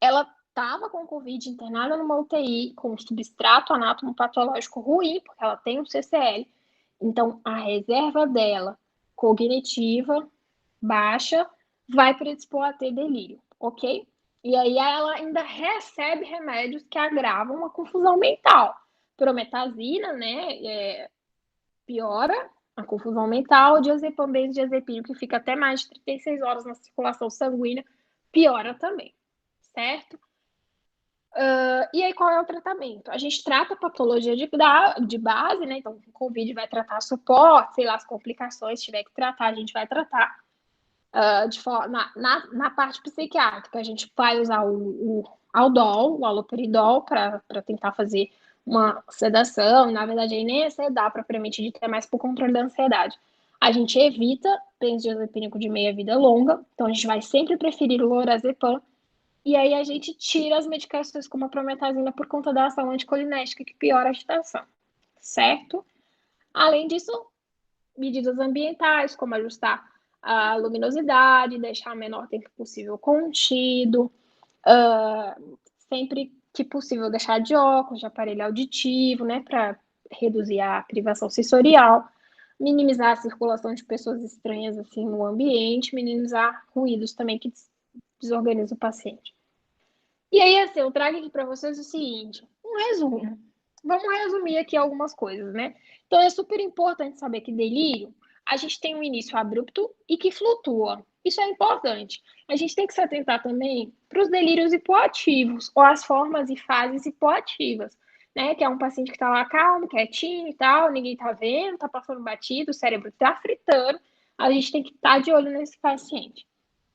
ela estava com Covid internada numa UTI com um substrato anatomopatológico ruim, porque ela tem um CCL. Então, a reserva dela, cognitiva, baixa, vai predispor a ter delírio, ok? E aí ela ainda recebe remédios que agravam uma confusão mental. Prometazina, né, piora a confusão mental. Diazepam, benzodiazepina, que fica até mais de 36 horas na circulação sanguínea, piora também, certo? E aí, qual é o tratamento? A gente trata a patologia de base, né? Então, o Covid vai tratar suporte, sei lá, as complicações, se tiver que tratar, a gente vai tratar. Na parte psiquiátrica, a gente vai usar o Aldol, o haloperidol, para tentar fazer uma sedação. Na verdade, aí nem é sedar propriamente dito, é mais por controle da ansiedade. A gente evita benzodiazepínico de meia-vida longa, então a gente vai sempre preferir o lorazepam. E aí a gente tira as medicações como a prometazina por conta da ação anticolinética, que piora a agitação, certo? Além disso, medidas ambientais, como ajustar a luminosidade, deixar o menor tempo possível contido, sempre que possível deixar de óculos, de aparelho auditivo, né, para reduzir a privação sensorial, minimizar a circulação de pessoas estranhas assim no ambiente, minimizar ruídos também que desorganizam o paciente. E aí, assim, eu trago aqui para vocês o seguinte, um resumo. Vamos resumir aqui algumas coisas, né? Então, é super importante saber que delírio, a gente tem um início abrupto e que flutua. Isso é importante. A gente tem que se atentar também para os delírios hipoativos, ou as formas e fases hipoativas, né? Que é um paciente que está lá calmo, quietinho e tal, ninguém está vendo, está passando batido, o cérebro está fritando. A gente tem que estar de olho nesse paciente.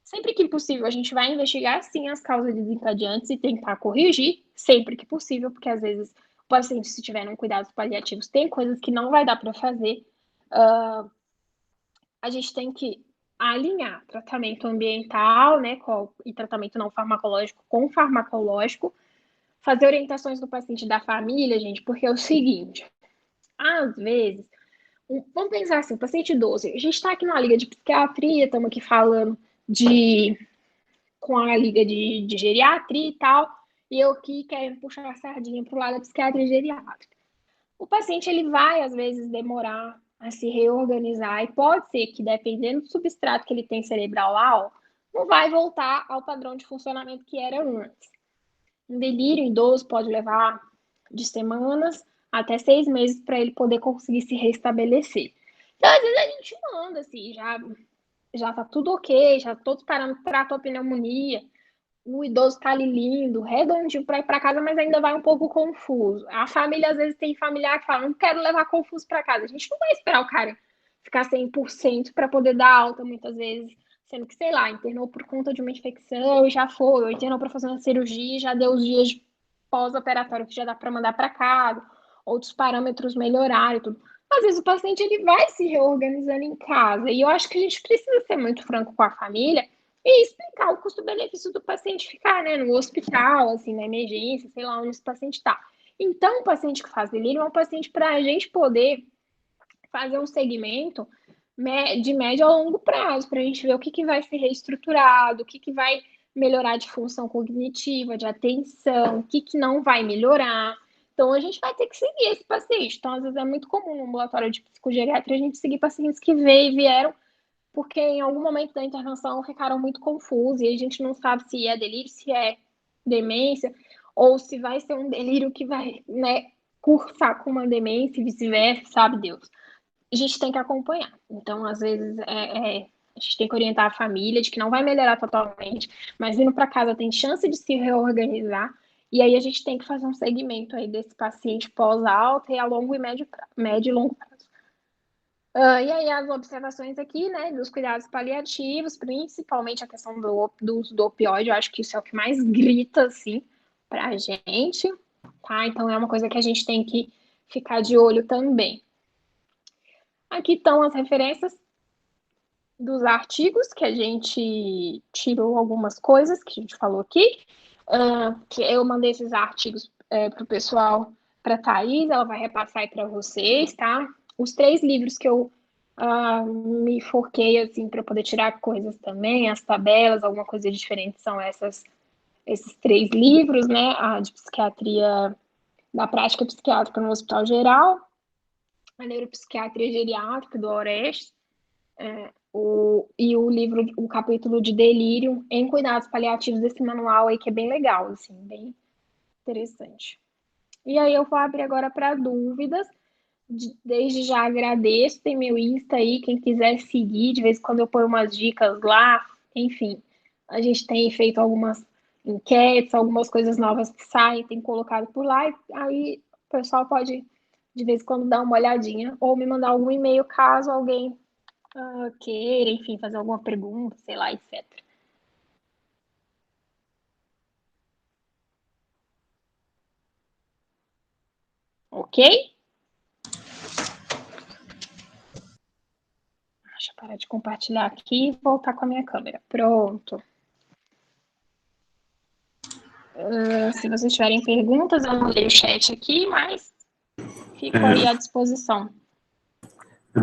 Sempre que possível, a gente vai investigar sim as causas desencadeantes e tentar corrigir, sempre que possível, porque às vezes o paciente, se tiver um cuidados paliativos, tem coisas que não vai dar para fazer. A gente tem que alinhar tratamento ambiental, né, e tratamento não farmacológico com farmacológico, fazer orientações do paciente e da família, gente, porque é o seguinte, às vezes, vamos pensar assim, o paciente idoso, a gente está aqui na liga de psiquiatria, estamos aqui falando com a liga de geriatria e tal, e eu aqui quero puxar a sardinha para o lado da psiquiatria geriátrica. O paciente ele vai, às vezes, demorar a se reorganizar, e pode ser que, dependendo do substrato que ele tem cerebral lá, não vai voltar ao padrão de funcionamento que era antes. Um delírio idoso pode levar de semanas até 6 meses para ele poder conseguir se restabelecer. Então, às vezes, a gente manda, assim, já tá tudo ok, já todos parando para a pneumonia, o idoso tá ali lindo, redondinho para ir para casa, mas ainda vai um pouco confuso. A família, às vezes, tem familiar que fala, não quero levar confuso para casa. A gente não vai esperar o cara ficar 100% para poder dar alta, muitas vezes, sendo que, sei lá, internou por conta de uma infecção e já foi, ou internou para fazer uma cirurgia e já deu os dias pós-operatório que já dá para mandar para casa, outros parâmetros melhoraram e tudo. Às vezes o paciente ele vai se reorganizando em casa, e eu acho que a gente precisa ser muito franco com a família e explicar o custo-benefício do paciente ficar, né, no hospital, assim, na emergência, sei lá onde esse paciente está. Então, o paciente que faz delírio é um paciente para a gente poder fazer um segmento de médio a longo prazo, para a gente ver o que vai ser reestruturado, o que vai melhorar de função cognitiva, de atenção, o que não vai melhorar. Então, a gente vai ter que seguir esse paciente. Então, às vezes, é muito comum no ambulatório de psicogeriatria a gente seguir pacientes que vieram porque em algum momento da internação ficaram muito confusos e a gente não sabe se é delírio, se é demência, ou se vai ser um delírio que vai, né, cursar com uma demência e vice-versa, sabe Deus. A gente tem que acompanhar. Então, às vezes, a gente tem que orientar a família de que não vai melhorar totalmente, mas indo para casa tem chance de se reorganizar, e aí a gente tem que fazer um segmento aí desse paciente pós-alta e a longo e médio e longo prazo. E aí as observações aqui, né, dos cuidados paliativos, principalmente a questão do uso do opioide, eu acho que isso é o que mais grita, assim, pra gente, tá? Então é uma coisa que a gente tem que ficar de olho também. Aqui estão as referências dos artigos que a gente tirou algumas coisas que a gente falou aqui, que eu mandei esses artigos para o pessoal, para a Thaís, ela vai repassar aí para vocês, tá? Os 3 livros que eu me foquei, assim, para poder tirar coisas também, as tabelas, alguma coisa diferente, são esses 3 livros, né? A de psiquiatria, da prática psiquiátrica no Hospital Geral, a neuropsiquiatria geriátrica do Aureste, e o livro, o capítulo de delírio em cuidados paliativos desse manual aí, que é bem legal, assim, bem interessante. E aí eu vou abrir agora para dúvidas. Desde já agradeço, tem meu Insta aí, quem quiser seguir, de vez em quando eu ponho umas dicas lá, enfim. A gente tem feito algumas enquetes, algumas coisas novas que saem, tem colocado por lá, e aí o pessoal pode, de vez em quando, dar uma olhadinha, ou me mandar algum e-mail caso alguém queira, enfim, fazer alguma pergunta, sei lá, etc. Ok? Deixa eu parar de compartilhar aqui e voltar com a minha câmera. Pronto. Se vocês tiverem perguntas, eu não leio o chat aqui, mas fico aí à disposição.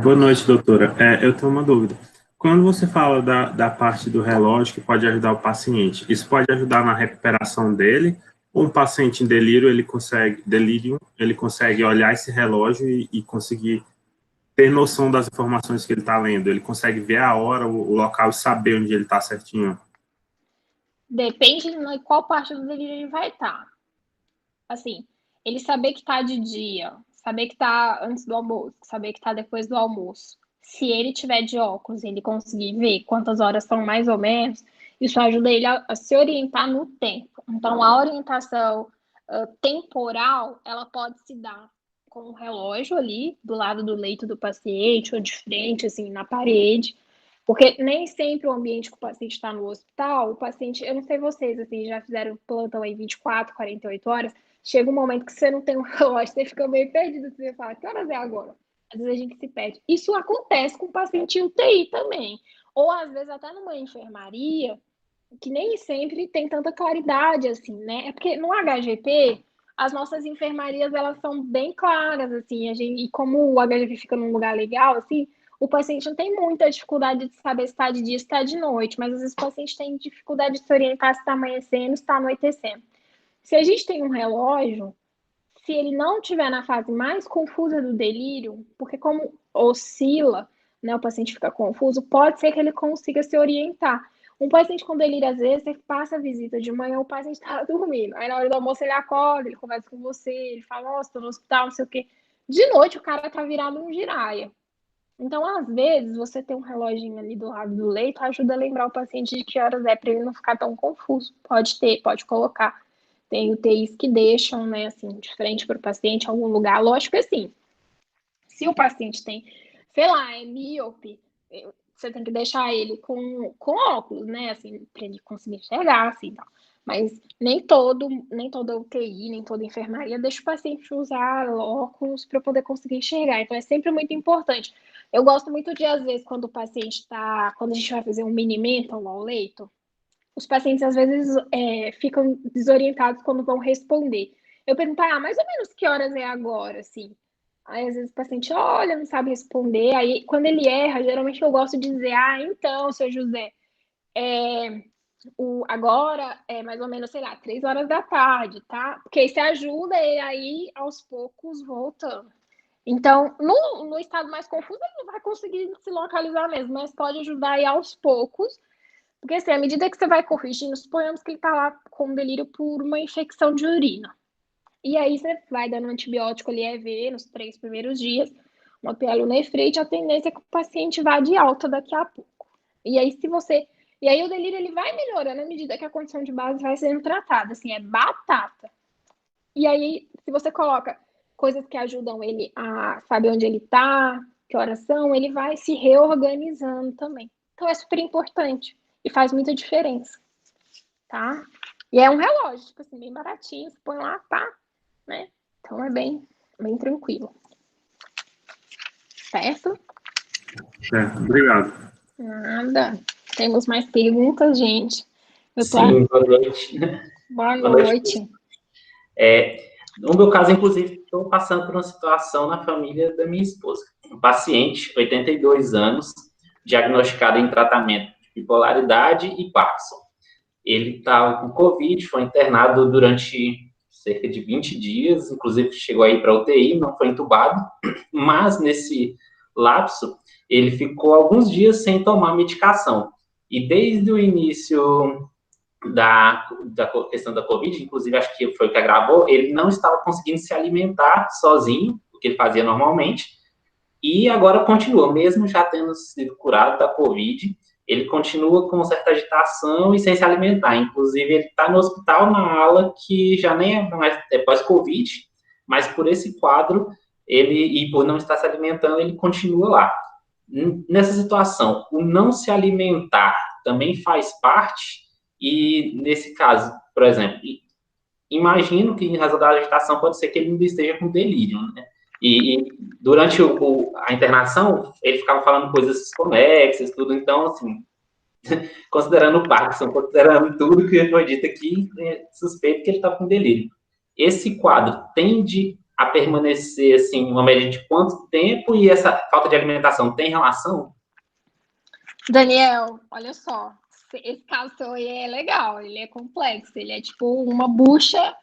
Boa noite, doutora. Eu tenho uma dúvida. Quando você fala da parte do relógio que pode ajudar o paciente, isso pode ajudar na recuperação dele? Ou um paciente em delírio, ele consegue olhar esse relógio e conseguir ter noção das informações que ele está lendo? Ele consegue ver a hora, o local e saber onde ele está certinho? Depende de qual parte do delírio ele vai estar. Assim, ele saber que está de dia, saber que está antes do almoço, saber que está depois do almoço. Se ele tiver de óculos, ele conseguir ver quantas horas são mais ou menos, isso ajuda ele a se orientar no tempo. Então, a orientação temporal, ela pode se dar com o relógio ali, do lado do leito do paciente, ou de frente, assim, na parede. Porque nem sempre o ambiente que o paciente está no hospital, o paciente, eu não sei vocês, assim, já fizeram plantão aí 24, 48 horas, chega um momento que você não tem um relógio, você fica meio perdido, você fala, que horas é agora? Às vezes a gente se perde. Isso acontece com o paciente em UTI também. Ou às vezes até numa enfermaria, que nem sempre tem tanta claridade assim, né? É porque no HGP, as nossas enfermarias, elas são bem claras, assim, e como o HGP fica num lugar legal, assim, o paciente não tem muita dificuldade de saber se está de dia, se está de noite, mas às vezes o paciente tem dificuldade de se orientar se está amanhecendo, se está anoitecendo. Se a gente tem um relógio, se ele não estiver na fase mais confusa do delírio, porque como oscila, né, o paciente fica confuso, pode ser que ele consiga se orientar. Um paciente com delírio, às vezes, você passa a visita de manhã, o paciente está dormindo. Aí, na hora do almoço, ele acorda, ele conversa com você, ele fala, nossa, estou no hospital, não sei o quê. De noite, o cara tá virado um giraia. Então, às vezes, você ter um reloginho ali do lado do leito ajuda a lembrar o paciente de que horas é para ele não ficar tão confuso. Pode ter, pode colocar. Tem UTIs que deixam, né, assim, de frente para o paciente em algum lugar. Lógico que assim, se o paciente tem, sei lá, é míope, você tem que deixar ele com óculos, né, assim, para ele conseguir enxergar, assim, tal. Mas nem toda UTI, nem toda enfermaria deixa o paciente usar óculos para poder conseguir enxergar. Então é sempre muito importante. Eu gosto muito de, às vezes, quando o paciente está, quando a gente vai fazer um mini mental ao leito, os pacientes às vezes ficam desorientados quando vão responder. Eu pergunto, mais ou menos que horas é agora, assim. Aí às vezes o paciente olha, não sabe responder. Aí quando ele erra, geralmente eu gosto de dizer, então, seu José, agora é mais ou menos, sei lá, 3 horas da tarde, tá? Porque isso ajuda ele aí aos poucos voltando. Então, no estado mais confuso, ele não vai conseguir se localizar mesmo, mas pode ajudar aí aos poucos. Porque assim, à medida que você vai corrigindo, suponhamos que ele está lá com delírio por uma infecção de urina. E aí você vai dando um antibiótico ali EV nos 3 primeiros dias, uma pielonefrite, a tendência é que o paciente vá de alta daqui a pouco. E aí se você... E aí o delírio ele vai melhorando à medida que a condição de base vai sendo tratada, assim, é batata. E aí se você coloca coisas que ajudam ele a saber onde ele está, que horas são, ele vai se reorganizando também. Então é super importante e faz muita diferença, tá? E é um relógio, tipo assim, bem baratinho, você põe lá, tá, né? Então é bem tranquilo. Certo? Obrigado. Nada. Temos mais perguntas, gente? Sim, boa noite. Boa noite. No meu caso, inclusive, estou passando por uma situação na família da minha esposa. Um paciente, 82 anos, diagnosticado em tratamento de bipolaridade e Parkinson. Ele estava com Covid, foi internado durante cerca de 20 dias, inclusive chegou aí para UTI, não foi entubado, mas nesse lapso, ele ficou alguns dias sem tomar medicação. E desde o início da questão da Covid, inclusive acho que foi o que agravou, ele não estava conseguindo se alimentar sozinho, o que ele fazia normalmente, e agora continua, mesmo já tendo sido curado da Covid, ele continua com certa agitação e sem se alimentar. Inclusive, ele está no hospital na ala que já nem é pós-Covid, mas por esse quadro, e por não estar se alimentando, ele continua lá. Nessa situação, o não se alimentar também faz parte, e nesse caso, por exemplo, imagino que em razão da agitação pode ser que ele ainda esteja com delírio, né? E durante a internação, ele ficava falando coisas desconexas, tudo. Então, assim, considerando o Parkinson, considerando tudo que foi dito aqui, é suspeito que ele está com delírio. Esse quadro tende a permanecer, assim, uma média de quanto tempo, e essa falta de alimentação tem relação? Daniel, olha só, esse caso seu aí é legal, ele é complexo, ele é tipo uma bucha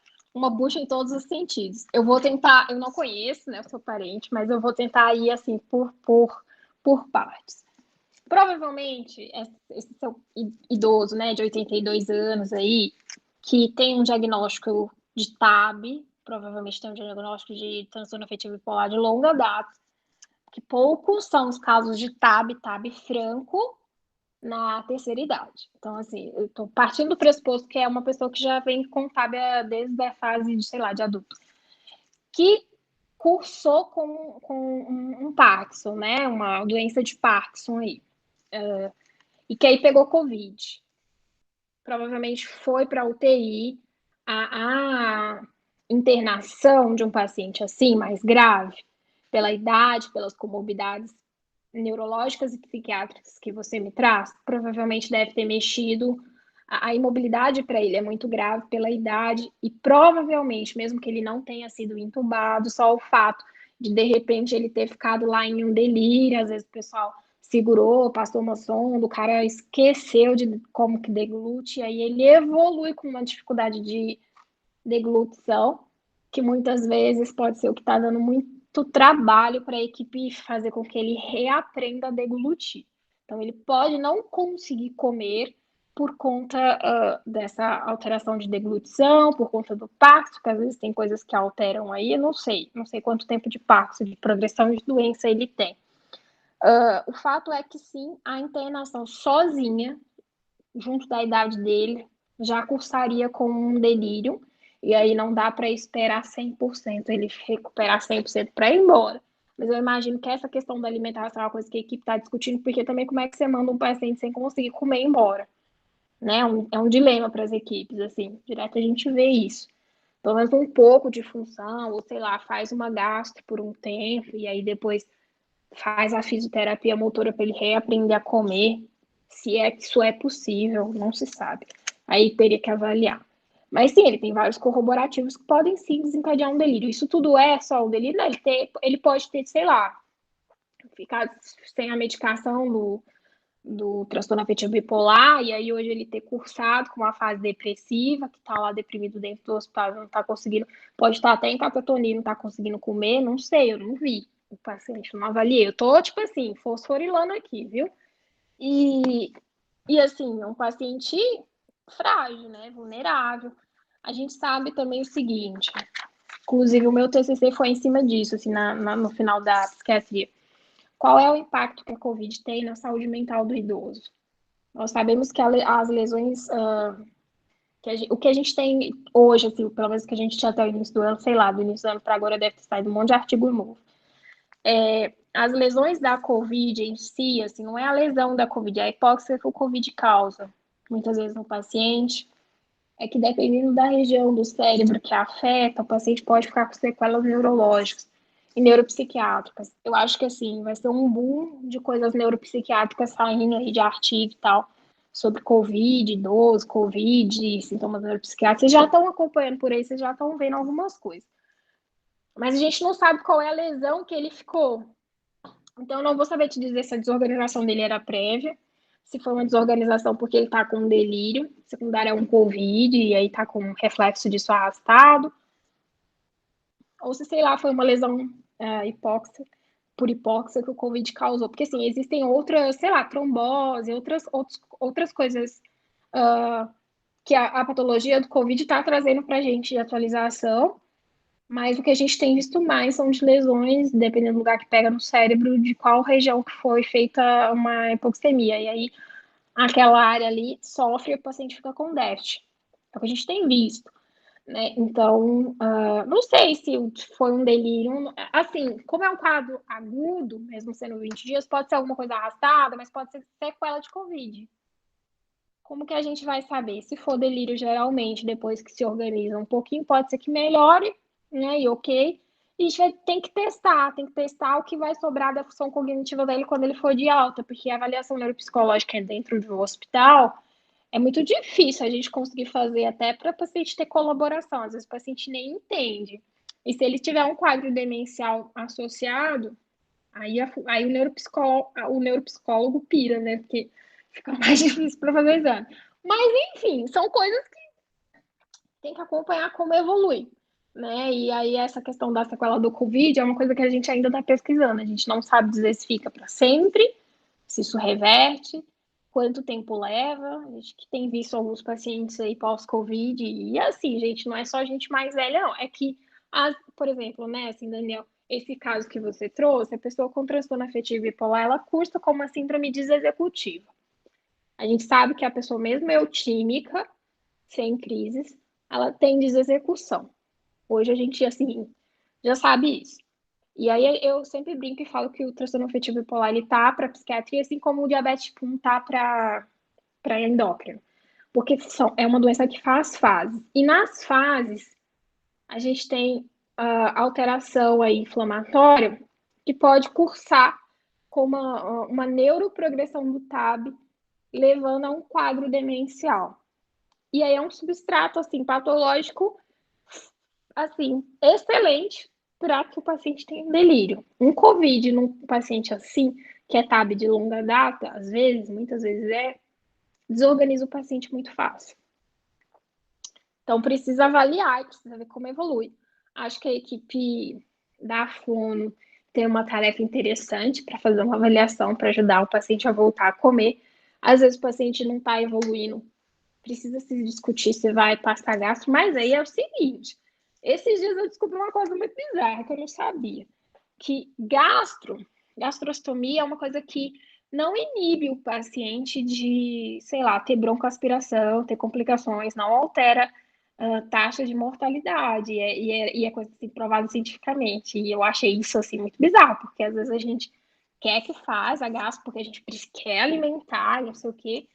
em todos os sentidos. Eu vou tentar, eu não conheço, né, eu sou parente, mas eu vou tentar ir assim por partes. Provavelmente, esse seu idoso, né, de 82 anos aí, que tem um diagnóstico de TAB, provavelmente tem um diagnóstico de transtorno afetivo bipolar de longa data, que poucos são os casos de TAB franco na terceira idade. Então, assim, eu tô partindo do pressuposto que é uma pessoa que já vem com TAB desde a fase de, sei lá, de adulto, que cursou com um Parkinson, né, uma doença de Parkinson aí, e que aí pegou Covid. Provavelmente foi para UTI. A internação de um paciente assim, mais grave, pela idade, pelas comorbidades neurológicas e psiquiátricas que você me traz, provavelmente deve ter mexido. A imobilidade para ele é muito grave pela idade e provavelmente, mesmo que ele não tenha sido entubado, só o fato de repente ele ter ficado lá em um delírio, às vezes o pessoal segurou, passou uma sonda, o cara esqueceu de como que deglute, aí ele evolui com uma dificuldade de deglutição, que muitas vezes pode ser o que está dando muito trabalho para a equipe fazer com que ele reaprenda a deglutir. Então, ele pode não conseguir comer por conta dessa alteração de deglutição, por conta do Parkinson, que às vezes tem coisas que alteram aí, eu não sei quanto tempo de Parkinson, de progressão de doença ele tem. O fato é que sim, a internação sozinha, junto da idade dele, já cursaria com um delírio, e aí não dá para esperar 100%, ele recuperar 100% para ir embora. Mas eu imagino que essa questão da alimentação é uma coisa que a equipe está discutindo, porque também como é que você manda um paciente sem conseguir comer embora? Né? É um dilema para as equipes, assim, direto a gente vê isso. Pelo menos um pouco de função, ou sei lá, faz uma gastro por um tempo, e aí depois faz a fisioterapia motora para ele reaprender a comer. Se é que isso é possível, não se sabe. Aí teria que avaliar. Mas sim, ele tem vários corroborativos que podem sim desencadear um delírio. Isso tudo é só o delírio? Não, ele pode ter, sei lá, ficar sem a medicação do transtorno afetivo bipolar, e aí hoje ele ter cursado com uma fase depressiva, que tá lá deprimido dentro do hospital, não tá conseguindo, pode estar até em catatonia, não tá conseguindo comer, não sei, eu não vi o paciente, eu não avaliei, eu tô, tipo assim, fosforilando aqui, viu? E, e assim, é um paciente frágil, né, vulnerável. A gente sabe também o seguinte, inclusive o meu TCC foi em cima disso, assim, no final da psiquiatria. Qual é o impacto que a Covid tem na saúde mental do idoso? Nós sabemos que as lesões, o que a gente tem hoje, assim, pelo menos que a gente tinha até o início do ano, sei lá, do início do ano para agora deve ter saído um monte de artigo novo. As lesões da Covid em si, assim, não é a lesão da Covid, é a hipóxia que o Covid causa, muitas vezes no paciente, é que dependendo da região do cérebro que afeta, o paciente pode ficar com sequelas neurológicas e neuropsiquiátricas. Eu acho que, assim, vai ser um boom de coisas neuropsiquiátricas saindo aí de artigo e tal, sobre Covid, idoso, Covid, sintomas neuropsiquiátricos. Vocês já estão acompanhando por aí, vocês já estão vendo algumas coisas. Mas a gente não sabe qual é a lesão que ele ficou. Então, eu não vou saber te dizer se a desorganização dele era prévia, se foi uma desorganização porque ele está com um delírio, secundário a um Covid, e aí está com um reflexo disso arrastado, ou se, sei lá, foi uma lesão por hipóxia que o Covid causou. Porque, assim, existem outras, sei lá, trombose, outras coisas que a patologia do Covid está trazendo para a gente de atualização, mas o que a gente tem visto mais são de lesões, dependendo do lugar que pega no cérebro, de qual região que foi feita uma hipoxemia. E aí, aquela área ali sofre e o paciente fica com déficit. É o que a gente tem visto, né? Então, não sei se foi um delírio. Assim, como é um quadro agudo, mesmo sendo 20 dias, pode ser alguma coisa arrastada, mas pode ser sequela de Covid. Como que a gente vai saber? Se for delírio, geralmente, depois que se organiza um pouquinho, pode ser que melhore, né? E ok. E a gente tem que testar o que vai sobrar da função cognitiva dele quando ele for de alta, porque a avaliação neuropsicológica dentro do hospital é muito difícil a gente conseguir fazer até para o paciente ter colaboração. Às vezes o paciente nem entende. E se ele tiver um quadro demencial associado, aí o neuropsicólogo pira, né? Porque fica mais difícil para fazer exame. Mas, enfim, são coisas que tem que acompanhar como evolui, né? E aí essa questão da sequela do Covid é uma coisa que a gente ainda está pesquisando. A gente não sabe dizer se fica para sempre, se isso reverte, quanto tempo leva. A gente que tem visto alguns pacientes aí pós-Covid, e assim, gente, não é só gente mais velha, não. É que, por exemplo, né, assim, Daniel, esse caso que você trouxe, a pessoa com transtorno afetivo bipolar, ela cursa como uma síndrome desexecutiva. A gente sabe que a pessoa, mesmo eutímica, sem crises, ela tem desexecução. Hoje a gente, assim, já sabe isso. E aí eu sempre brinco e falo que o transtorno afetivo bipolar, ele tá para psiquiatria, assim como o diabetes tipo 1 tá para endócrino. Porque é uma doença que faz fases. E nas fases, a gente tem alteração aí inflamatória que pode cursar com uma neuroprogressão do TAB, levando a um quadro demencial. E aí é um substrato, assim, patológico, assim, excelente para que o paciente tenha um delírio. Um COVID num paciente assim, que é TAB de longa data, às vezes, muitas vezes desorganiza o paciente muito fácil. Então, precisa avaliar, precisa ver como evolui. Acho que a equipe da Fono tem uma tarefa interessante para fazer uma avaliação, para ajudar o paciente a voltar a comer. Às vezes o paciente não está evoluindo, precisa se discutir se vai passar gastro, mas aí é o seguinte, esses dias eu descobri uma coisa muito bizarra que eu não sabia, que gastrostomia é uma coisa que não inibe o paciente de, sei lá, ter broncoaspiração, ter complicações, não altera taxa de mortalidade, e é coisa assim, provada cientificamente, e eu achei isso assim muito bizarro, porque às vezes a gente quer que faz a gastro porque a gente quer alimentar, não sei o quê,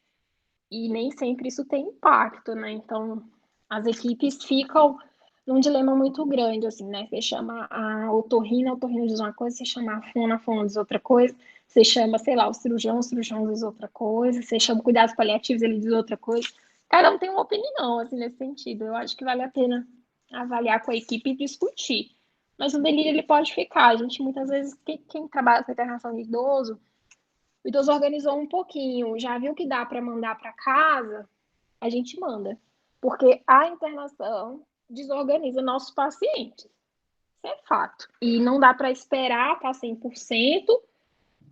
e nem sempre isso tem impacto, né? Então, as equipes ficam num dilema muito grande, assim, né? Você chama a otorrina diz uma coisa, você chama a fono diz outra coisa, você chama, sei lá, o cirurgião diz outra coisa, você chama cuidados paliativos, ele diz outra coisa. Cada um tem uma opinião, assim, nesse sentido. Eu acho que vale a pena avaliar com a equipe e discutir. Mas o delírio, ele pode ficar. A gente, muitas vezes, quem trabalha com internação de idoso, o idoso organizou um pouquinho, já viu que dá para mandar para casa, a gente manda. Porque a internação desorganiza nossos pacientes. Isso é fato. E não dá para esperar estar 100%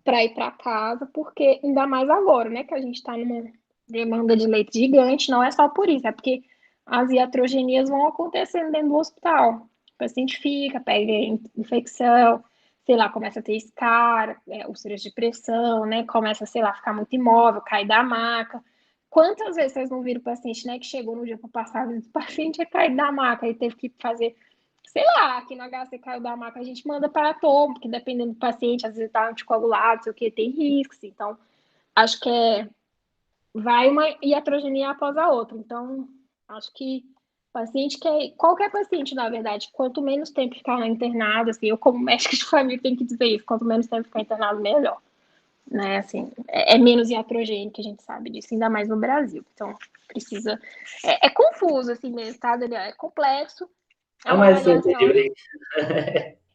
para ir para casa, porque ainda mais agora, né, que a gente está numa demanda de leite gigante, não é só por isso, é porque as iatrogenias vão acontecendo dentro do hospital. O paciente fica, pega infecção, sei lá, começa a ter escara, úlceras de pressão, né? Começa, sei lá, a ficar muito imóvel, cair da maca. Quantas vezes vocês não viram o paciente, né, que chegou no dia para passar, o paciente é cair da maca e teve que fazer, sei lá, aqui no HC caiu da maca, a gente manda para tomo, porque dependendo do paciente, às vezes tá anticoagulado, sei o que, tem riscos. Então, acho que vai uma iatrogenia após a outra. Então, acho que paciente qualquer paciente, na verdade, quanto menos tempo ficar lá internado, assim, eu como médica de família tenho que dizer isso, quanto menos tempo ficar internado, melhor. Né, assim, é menos iatrogênico, a gente sabe disso, ainda mais no Brasil. Então, precisa... É confuso, assim mesmo, tá, Daniel? É complexo. É uma avaliação...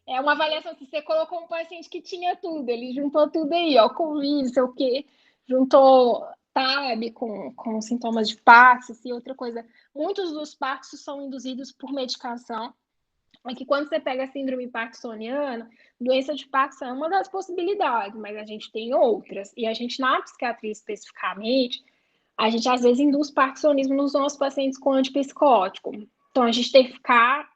É uma avaliação que você colocou um paciente que tinha tudo, ele juntou tudo aí, ó, Covid, sei o quê, juntou TAB com sintomas de Parkinson e outra coisa. Muitos dos Parkinson são induzidos por medicação, é que quando você pega a síndrome parkinsoniana, doença de Parkinson é uma das possibilidades, mas a gente tem outras. E a gente, na psiquiatria especificamente, a gente às vezes induz parkinsonismo nos nossos pacientes com antipsicótico. Então, a gente tem que ficar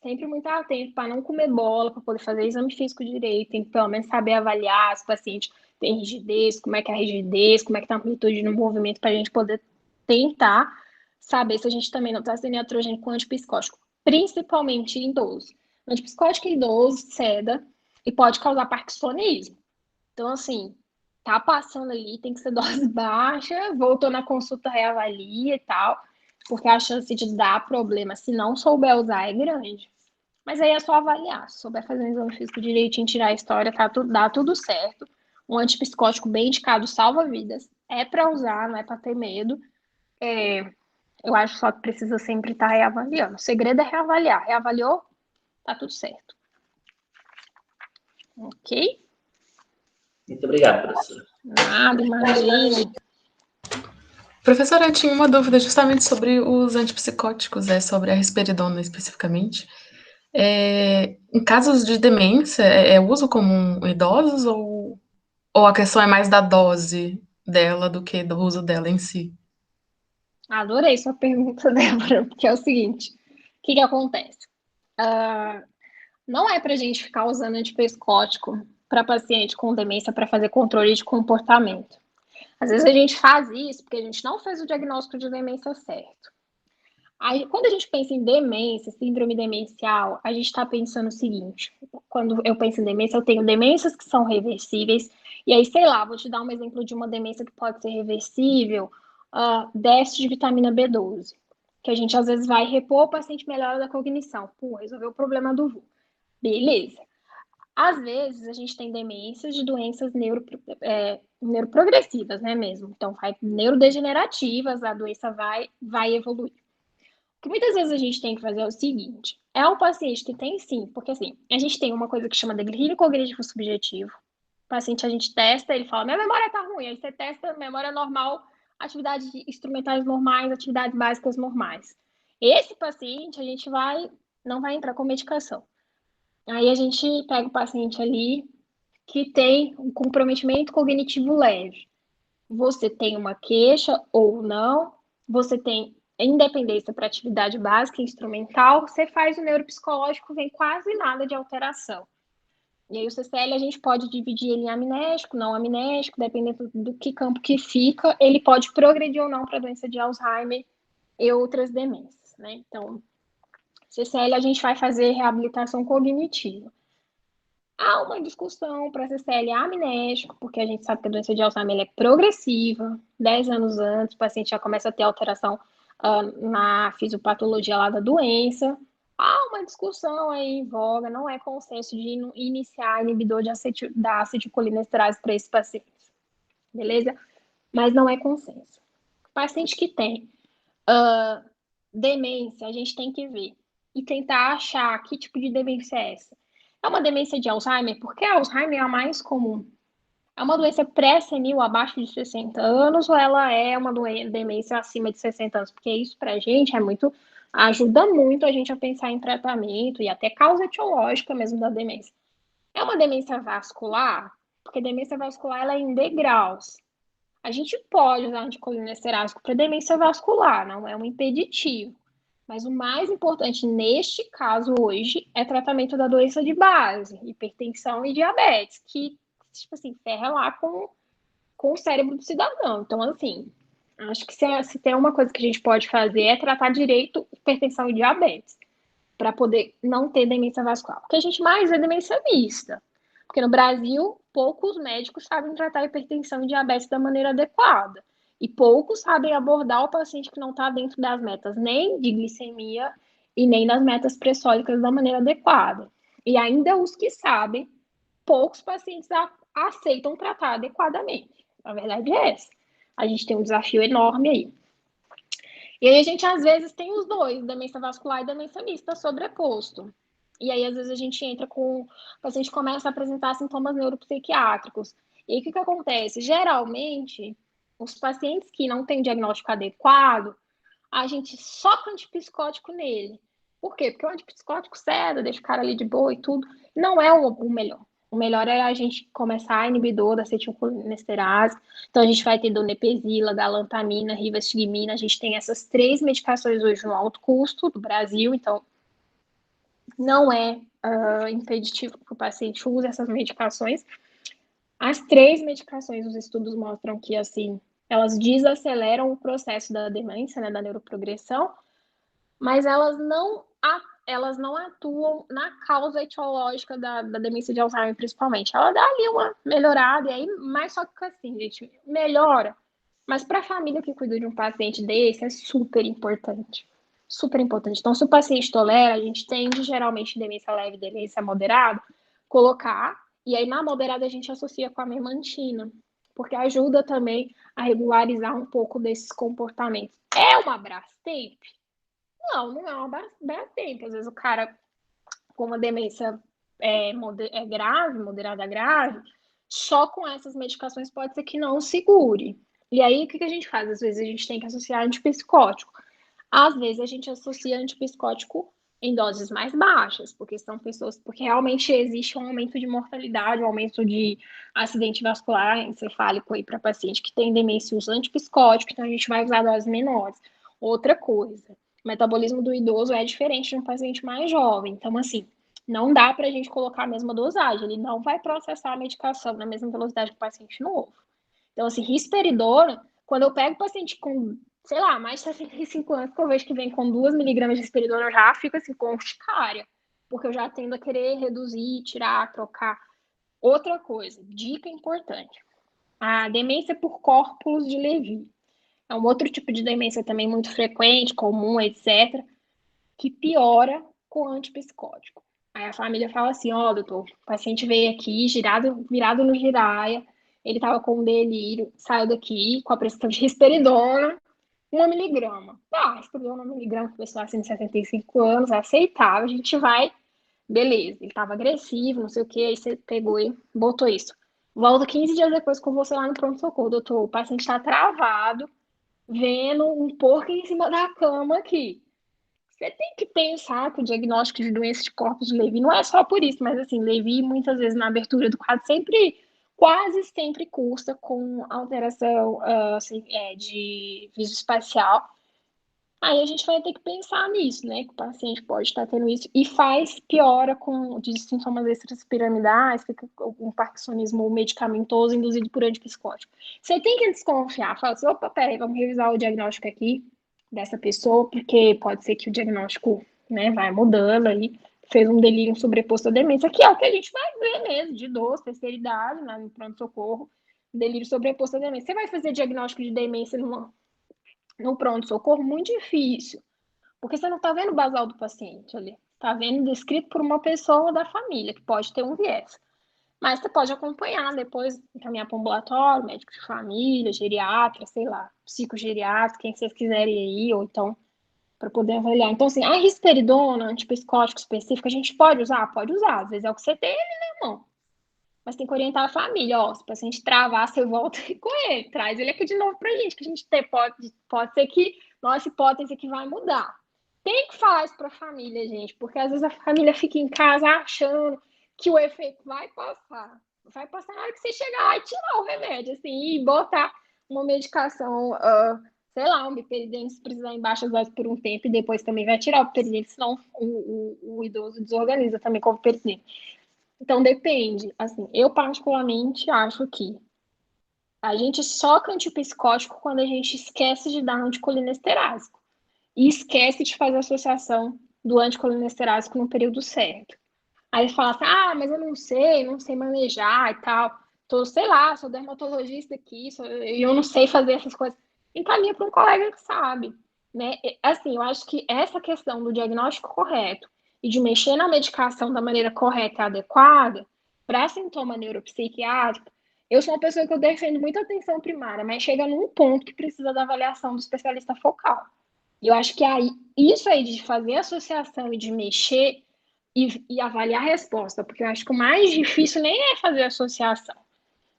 sempre muito atento para não comer bola, para poder fazer exame físico direito, tem que pelo menos saber avaliar se o paciente tem rigidez, como é que é a rigidez, como é que está a amplitude no movimento, para a gente poder tentar saber se a gente também não está sendo iatrogênico com antipsicótico, principalmente em idoso. Antipsicótico em idoso ceda e pode causar parkinsonismo. Então, assim, tá passando ali, tem que ser dose baixa, voltou na consulta, reavalia e tal, porque a chance de dar problema, se não souber usar, é grande. Mas aí é só avaliar, se souber fazer um exame físico direitinho, tirar a história, dá tudo certo. Um antipsicótico bem indicado salva vidas, é para usar, não é para ter medo. Eu acho só que precisa sempre estar reavaliando. O segredo é reavaliar. Reavaliou, tá tudo certo. Ok? Muito obrigado, professora. Nada, imagina. Professora, eu tinha uma dúvida justamente sobre os antipsicóticos, sobre a risperidona especificamente. Em casos de demência, é uso comum em idosos ou a questão é mais da dose dela do que do uso dela em si? Adorei sua pergunta, Débora, porque é o seguinte: o que acontece? Não é para a gente ficar usando antipsicótico para paciente com demência para fazer controle de comportamento. Às vezes a gente faz isso porque a gente não fez o diagnóstico de demência certo. Aí, quando a gente pensa em demência, síndrome demencial, a gente está pensando o seguinte: quando eu penso em demência, eu tenho demências que são reversíveis, e aí, sei lá, vou te dar um exemplo de uma demência que pode ser reversível, déficit de vitamina B12, que a gente às vezes vai repor o paciente melhora da cognição. Pô, resolveu o problema do VU. Beleza. Às vezes, a gente tem demências de doenças neuroprogressivas, né, mesmo? Então, vai neurodegenerativas, a doença vai evoluir. O que muitas vezes a gente tem que fazer é o seguinte: é um paciente que tem sim, porque assim, a gente tem uma coisa que chama de delírio cognitivo subjetivo. O paciente a gente testa, ele fala, minha memória tá ruim, aí você testa memória normal, atividades instrumentais normais, atividades básicas normais. Esse paciente a gente não vai entrar com medicação. Aí a gente pega o paciente ali que tem um comprometimento cognitivo leve. Você tem uma queixa ou não, você tem independência para atividade básica e instrumental, você faz o neuropsicológico, vem quase nada de alteração. E aí o CCL a gente pode dividir ele em amnésico, não amnésico, dependendo do que campo que fica, ele pode progredir ou não para a doença de Alzheimer e outras demências, né? Então, CCL a gente vai fazer reabilitação cognitiva. Há uma discussão para CCL amnésico, porque a gente sabe que a doença de Alzheimer é progressiva. 10 anos antes, o paciente já começa a ter alteração na fisiopatologia lá da doença. Há uma discussão aí em voga, não é consenso de iniciar inibidor da acetilcolinesterase para esses pacientes, beleza? Mas não é consenso. Paciente que tem demência, a gente tem que ver e tentar achar que tipo de demência é essa. É uma demência de Alzheimer, porque a Alzheimer é a mais comum. É uma doença pré-senil abaixo de 60 anos ou ela é uma demência acima de 60 anos? Porque isso pra gente ajuda muito a gente a pensar em tratamento e até causa etiológica mesmo da demência. É uma demência vascular? Porque demência vascular ela é em degraus. A gente pode usar anticolinesterásico para demência vascular, não é um impeditivo. Mas o mais importante neste caso hoje é tratamento da doença de base, hipertensão e diabetes, que, tipo assim, ferra lá com o cérebro do cidadão. Então, assim, acho que se tem uma coisa que a gente pode fazer é tratar direito hipertensão e diabetes, para poder não ter demência vascular. O que a gente mais vê é demência mista. Porque no Brasil, poucos médicos sabem tratar hipertensão e diabetes da maneira adequada. E poucos sabem abordar o paciente que não está dentro das metas nem de glicemia e nem das metas pressóricas da maneira adequada. E ainda os que sabem, poucos pacientes aceitam tratar adequadamente. A verdade é essa. A gente tem um desafio enorme aí. E aí a gente, às vezes, tem os dois, demência vascular e demência mista, sobreposto. E aí, às vezes, a gente entra com... O paciente começa a apresentar sintomas neuropsiquiátricos. E aí, o que acontece? Geralmente, os pacientes que não têm diagnóstico adequado, a gente soca antipsicótico nele. Por quê? Porque o antipsicótico ceda, deixa o cara ali de boa e tudo. Não é o melhor. O melhor é a gente começar inibidor da acetilcolinesterase. Então, a gente vai ter donepezila, galantamina, rivastigmina. A gente tem essas 3 medicações hoje no alto custo do Brasil. Então, não é impeditivo que o paciente use essas medicações. As 3 medicações, os estudos mostram que, assim, elas desaceleram o processo da demência, né, da neuroprogressão, mas elas não atuam na causa etiológica da demência de Alzheimer, principalmente. Ela dá ali uma melhorada, e aí, mais só que assim, gente, melhora. Mas para a família que cuida de um paciente desse, é super importante. Super importante. Então, se o paciente tolera, a gente tende, geralmente, demência leve, demência moderada, colocar, e aí na moderada a gente associa com a memantina, porque ajuda também a regularizar um pouco desses comportamentos. É uma Brastemp? Não é uma Brastemp. Às vezes o cara com uma demência grave, moderada grave, só com essas medicações pode ser que não segure. E aí, o que a gente faz? Às vezes a gente tem que associar antipsicótico. Às vezes a gente associa antipsicótico em doses mais baixas, porque são pessoas, porque realmente existe um aumento de mortalidade, um aumento de acidente vascular encefálico aí para paciente que tem demência e usa antipsicótico, então a gente vai usar doses menores. Outra coisa, o metabolismo do idoso é diferente de um paciente mais jovem, então assim, não dá para a gente colocar a mesma dosagem, ele não vai processar a medicação na mesma velocidade que o paciente novo. Então, assim, risperidona, quando eu pego o paciente com, sei lá, mais de 65 anos, que eu vejo que vem com 2 miligramas de risperidona, eu já fico assim, com urticária, porque eu já tendo a querer reduzir, tirar, trocar. Outra coisa, dica importante, a demência por córpulos de Levy. É um outro tipo de demência também muito frequente, comum, etc., que piora com antipsicótico. Aí a família fala assim, doutor, o paciente veio aqui, virado no giraia, ele estava com um delírio, saiu daqui com a prescrição de risperidona, 1 miligrama. Risperidona 1 miligrama, pessoa acima de 75 anos, é aceitável, a gente vai, beleza, ele estava agressivo, não sei o que, aí você pegou e botou isso. Volta 15 dias depois com você lá no pronto-socorro, doutor, o paciente está travado, vendo um porco em cima da cama aqui. Você tem que pensar que o diagnóstico de doença de corpos de Levy não é só por isso, mas assim, Levy muitas vezes na abertura do quadro quase sempre cursa com alteração assim, de visoespacial. Aí a gente vai ter que pensar nisso, né? Que o paciente pode estar tendo isso e piora com de sintomas extrapiramidais, fica um parkinsonismo medicamentoso induzido por antipsicótico. Você tem que desconfiar, fala assim, opa, peraí, vamos revisar o diagnóstico aqui dessa pessoa, porque pode ser que o diagnóstico, né, vai mudando aí, fez um delírio sobreposto à demência, que é o que a gente vai ver mesmo, de idoso, terceira idade, né, no pronto-socorro, delírio sobreposto à demência. Você vai fazer diagnóstico de demência no pronto-socorro? Muito difícil, porque você não está vendo o basal do paciente ali, está vendo descrito por uma pessoa da família, que pode ter um viés. Mas você pode acompanhar depois, encaminhar para o ambulatório, médico de família, geriatra, sei lá, psicogeriatra, quem vocês quiserem aí, ou então para poder avaliar. Então, assim, a risperidona, antipsicótico específico, a gente pode usar? Pode usar. Às vezes é o que você tem ali na mão. Mas tem que orientar a família, se o paciente travar, você volta com ele, traz ele aqui de novo pra gente, que a gente pode ser que nossa hipótese aqui vai mudar. Tem que falar isso pra família, gente, porque às vezes a família fica em casa achando que o efeito vai passar. Vai passar na hora que você chegar lá e tirar o remédio, assim, e botar uma medicação, sei lá, um biperidine, se precisar em baixas doses por um tempo, e depois também vai tirar o biperidine, senão o idoso desorganiza também com o biperidine. Então, depende. Assim, eu particularmente acho que a gente soca antipsicótico quando a gente esquece de dar anticolinesterásico e esquece de fazer a associação do anticolinesterásico no período certo. Aí fala assim, mas eu não sei manejar e tal. Sei lá, sou dermatologista aqui, e eu não sei fazer essas coisas. Encaminha para um colega que sabe, né? Assim, eu acho que essa questão do diagnóstico correto e de mexer na medicação da maneira correta e adequada para sintoma neuropsiquiátrico, eu sou uma pessoa que eu defendo muita atenção primária, mas chega num ponto que precisa da avaliação do especialista focal. E eu acho que isso aí de fazer associação e de mexer e avaliar a resposta, porque eu acho que o mais difícil nem é fazer associação.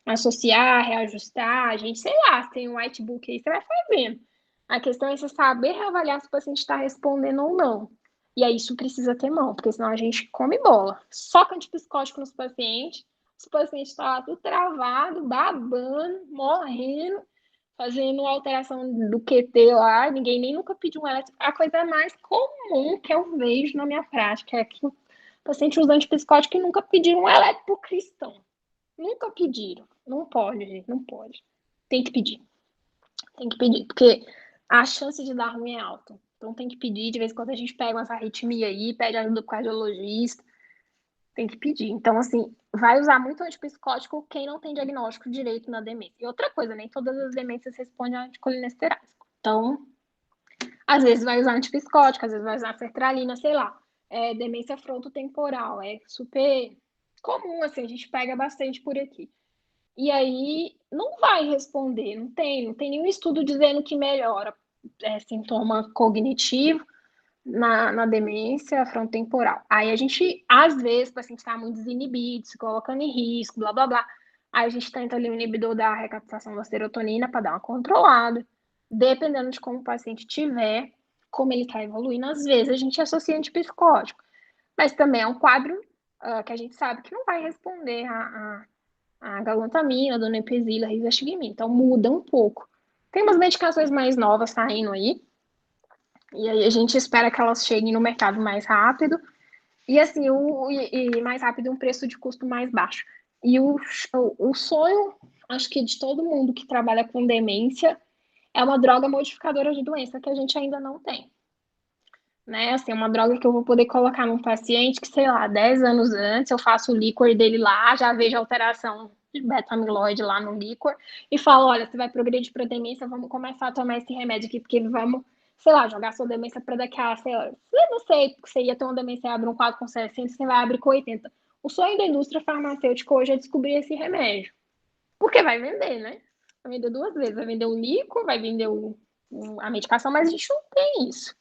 Associar, reajustar, a gente, sei lá, se tem um whitebook aí, você vai fazendo. A questão é você saber reavaliar se o paciente está respondendo ou não. E aí isso precisa ter mão, porque senão a gente come bola. Soca antipsicótico nos pacientes, os pacientes estão lá tudo travado, babando, morrendo, fazendo alteração do QT lá, ninguém nem nunca pediu um eletro. A coisa mais comum que eu vejo na minha prática é que o paciente usa antipsicótico e nunca pediram um eletro pro cristão. Nunca pediram. Não pode, gente, não pode. Tem que pedir. Tem que pedir, porque a chance de dar ruim é alta. Então tem que pedir, de vez em quando a gente pega umas arritmia aí, pede ajuda do cardiologista, tem que pedir. Então, assim, vai usar muito antipsicótico quem não tem diagnóstico direito na demência. E outra coisa, nem todas as demências respondem a anticolinesterásico. Então, às vezes vai usar antipsicótico, às vezes vai usar sertralina, sei lá. Demência frontotemporal, é super comum, assim, a gente pega bastante por aqui. E aí, não vai responder, não tem nenhum estudo dizendo que melhora sintoma cognitivo na demência frontotemporal. Aí a gente, às vezes, o paciente está muito desinibido, se colocando em risco, blá, blá, blá. Aí a gente tenta ali o inibidor da recaptação da serotonina para dar uma controlada. Dependendo de como o paciente tiver, como ele está evoluindo, às vezes a gente associa antipsicótico. Mas também é um quadro que a gente sabe que não vai responder a galantamina, donepezila, rivastigmina. Então muda um pouco. Tem umas medicações mais novas saindo aí, e aí a gente espera que elas cheguem no mercado mais rápido, e assim, e mais rápido, um preço de custo mais baixo. E o sonho, acho que de todo mundo que trabalha com demência, é uma droga modificadora de doença que a gente ainda não tem. Né? Assim, uma droga que eu vou poder colocar num paciente que, sei lá, 10 anos antes, eu faço o líquor dele lá, já vejo alteração de beta-amiloide lá no líquor, e falo, olha, você vai progredir para demência, vamos começar a tomar esse remédio aqui, porque vamos, sei lá, jogar sua demência para daqui a, sei lá, eu não sei, porque você ia ter uma demência e abre um quadro com 60, você vai abrir com 80. O sonho da indústria farmacêutica hoje é descobrir esse remédio. Porque vai vender, né? Vai vender duas vezes, vai vender o líquor, vai vender a medicação, mas a gente não tem isso.